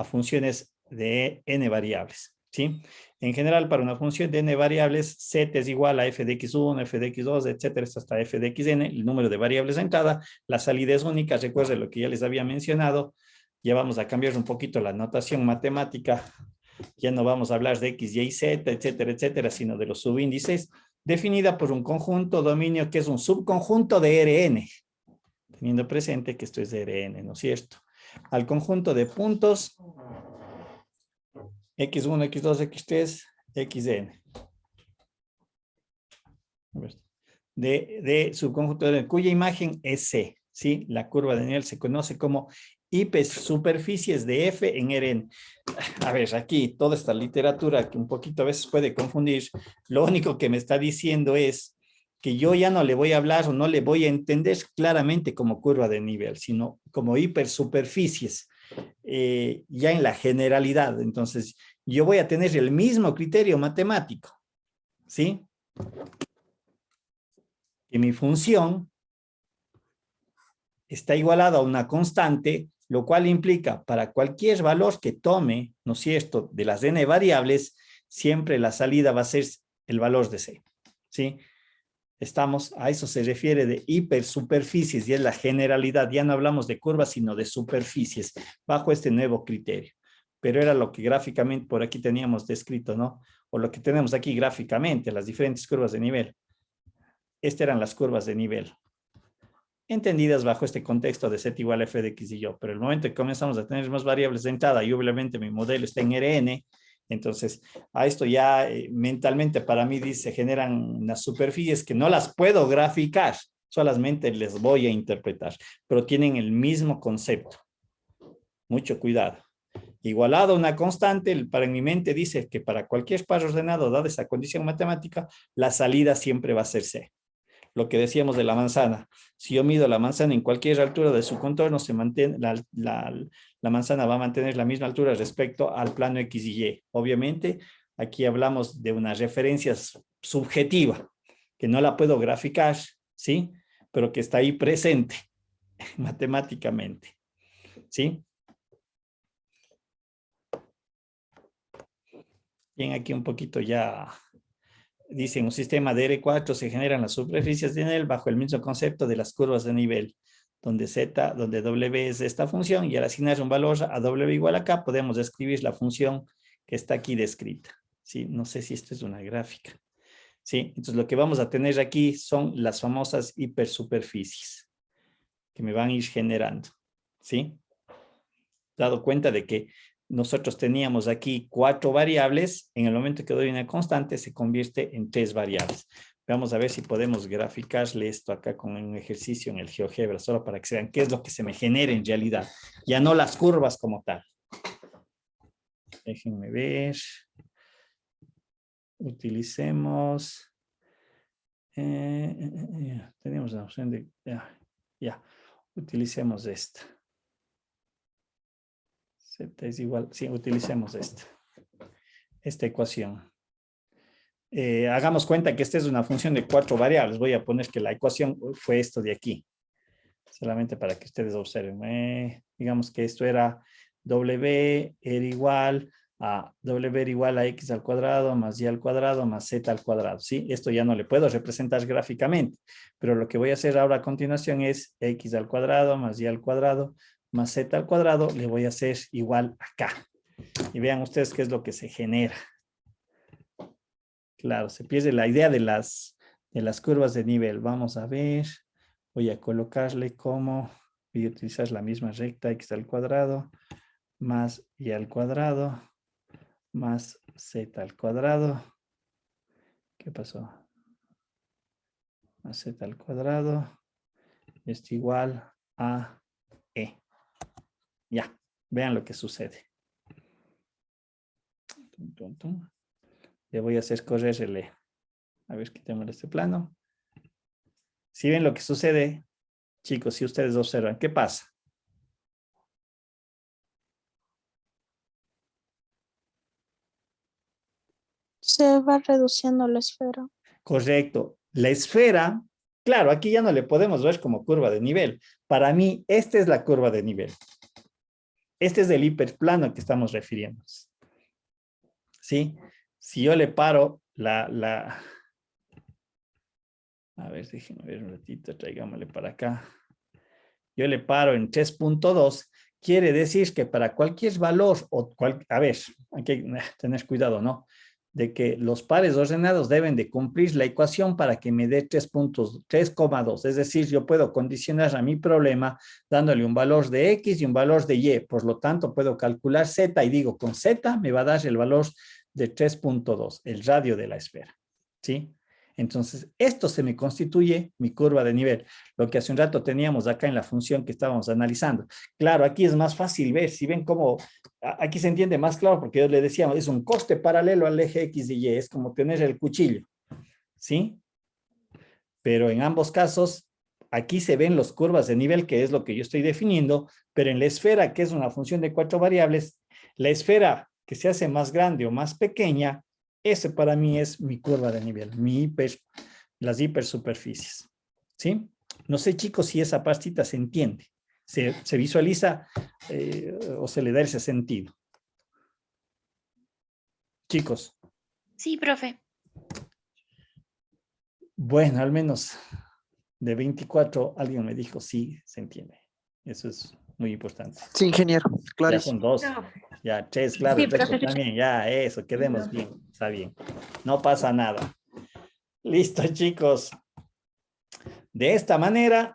S1: funciones de n variables, ¿sí? En general, para una función de n variables, Z es igual a f de X1, f de X2, etcétera, hasta f de Xn, el número de variables en cada. La salida es única, recuerden lo que ya les había mencionado. Ya vamos a cambiar un poquito la notación matemática. Ya no vamos a hablar de X, Y, Z, etcétera, etcétera, sino de los subíndices, definida por un conjunto dominio que es un subconjunto de Rn, teniendo presente que esto es de Rn, ¿no es cierto? Al conjunto de puntos X1, X2, X3, Xn. De subconjunto de cuya imagen es C, ¿sí? La curva de nivel se conoce como hipersuperficies de F en Rn. A ver, aquí toda esta literatura que un poquito a veces puede confundir, lo único que me está diciendo es que yo ya no le voy a hablar o no le voy a entender claramente como curva de nivel, sino como hipersuperficies, ya en la generalidad. Entonces, yo voy a tener el mismo criterio matemático, ¿sí? Que mi función está igualada a una constante, lo cual implica para cualquier valor que tome, ¿no es cierto?, de las n variables, siempre la salida va a ser el valor de C, ¿sí? A eso se refiere de hipersuperficies y es la generalidad. Ya no hablamos de curvas, sino de superficies, bajo este nuevo criterio. Pero era lo que gráficamente por aquí teníamos descrito, ¿no? O lo que tenemos aquí gráficamente, las diferentes curvas de nivel. Estas eran las curvas de nivel, entendidas bajo este contexto de Z igual a f de X y Y. Pero el momento que comenzamos a tener más variables de entrada y obviamente mi modelo está en Rn, entonces a esto ya mentalmente para mí se generan unas superficies que no las puedo graficar, solamente les voy a interpretar, pero tienen el mismo concepto. Mucho cuidado. Igualado a una constante, para mi mente dice que para cualquier par ordenado, dada esa condición matemática, la salida siempre va a ser C. Lo que decíamos de la manzana. Si yo mido la manzana en cualquier altura de su contorno, se mantiene, la manzana va a mantener la misma altura respecto al plano X y Y. Obviamente, aquí hablamos de una referencia subjetiva, que no la puedo graficar, ¿sí? Pero que está ahí presente matemáticamente, ¿sí? Bien, aquí un poquito ya... Dice, en un sistema de R4 se generan las superficies de nivel bajo el mismo concepto de las curvas de nivel, donde W es esta función, y al asignar un valor a W igual a K, podemos describir la función que está aquí descrita. ¿Sí? No sé si esto es una gráfica. ¿Sí? Entonces, lo que vamos a tener aquí son las famosas hipersuperficies que me van a ir generando. ¿Sí? Dado cuenta de que nosotros teníamos aquí 4 variables, en el momento que doy una constante se convierte en 3 variables. Vamos a ver si podemos graficarle esto acá con un ejercicio en el GeoGebra, solo para que vean qué es lo que se me genera en realidad, ya no las curvas como tal. Déjenme ver. Utilicemos. Tenemos la opción de... Ya, utilicemos esta. Z es igual, sí, utilicemos esta ecuación. Hagamos cuenta que esta es una función de 4 variables. Voy a poner que la ecuación fue esto de aquí. Solamente para que ustedes observen. Digamos que esto era W era igual a X al cuadrado más Y al cuadrado más Z al cuadrado. ¿Sí? Esto ya no le puedo representar gráficamente. Pero lo que voy a hacer ahora a continuación es X al cuadrado más Y al cuadrado más Z al cuadrado, le voy a hacer igual acá. Y vean ustedes qué es lo que se genera. Claro, se pierde la idea de las curvas de nivel. Vamos a ver. Voy a colocarle como, voy a utilizar la misma recta x al cuadrado más y al cuadrado más z al cuadrado. ¿Qué pasó? Más z al cuadrado es igual a e. Ya, vean lo que sucede. Le voy a hacer correr el e. A ver, quitemos este plano. Si ven lo que sucede, chicos, si ustedes observan, ¿qué pasa?
S3: Se va reduciendo la esfera.
S1: Correcto. La esfera, claro, aquí ya no le podemos ver como curva de nivel. Para mí, esta es la curva de nivel. Este es el hiperplano que estamos refiriéndonos. ¿Sí? Si yo le paro a ver, déjenme ver un ratito, traigámosle para acá. Yo le paro en 3.2, quiere decir que para cualquier valor, a ver, hay que tener cuidado, ¿no? De que los pares ordenados deben de cumplir la ecuación para que me dé 3.2. Es decir, yo puedo condicionar a mi problema dándole un valor de X y un valor de Y. Por lo tanto, puedo calcular Z y digo, con Z me va a dar el valor de 3.2, el radio de la esfera. ¿Sí? Entonces, esto se me constituye mi curva de nivel, lo que hace un rato teníamos acá en la función que estábamos analizando. Claro, aquí es más fácil ver, si ven cómo, aquí se entiende más claro porque yo le decía, es un coste paralelo al eje X y Y, es como tener el cuchillo, ¿sí? Pero en ambos casos, aquí se ven las curvas de nivel, que es lo que yo estoy definiendo, pero en la esfera, que es una función de 4 variables, la esfera que se hace más grande o más pequeña, ese para mí es mi curva de nivel, las hipersuperficies, ¿sí? No sé, chicos, si esa partita se entiende, se visualiza o se le da ese sentido. Chicos.
S2: Sí, profe.
S1: Bueno, al menos de 24 alguien me dijo sí, se entiende. Eso es muy importante.
S7: Sí, ingeniero,
S1: Ya
S7: clarísimo.
S1: son 2. Ya 3, claro,
S3: Sí,
S1: el resto
S3: profe.
S1: también, ya eso, quedemos bien, está bien. No pasa nada. Listo, chicos. De esta manera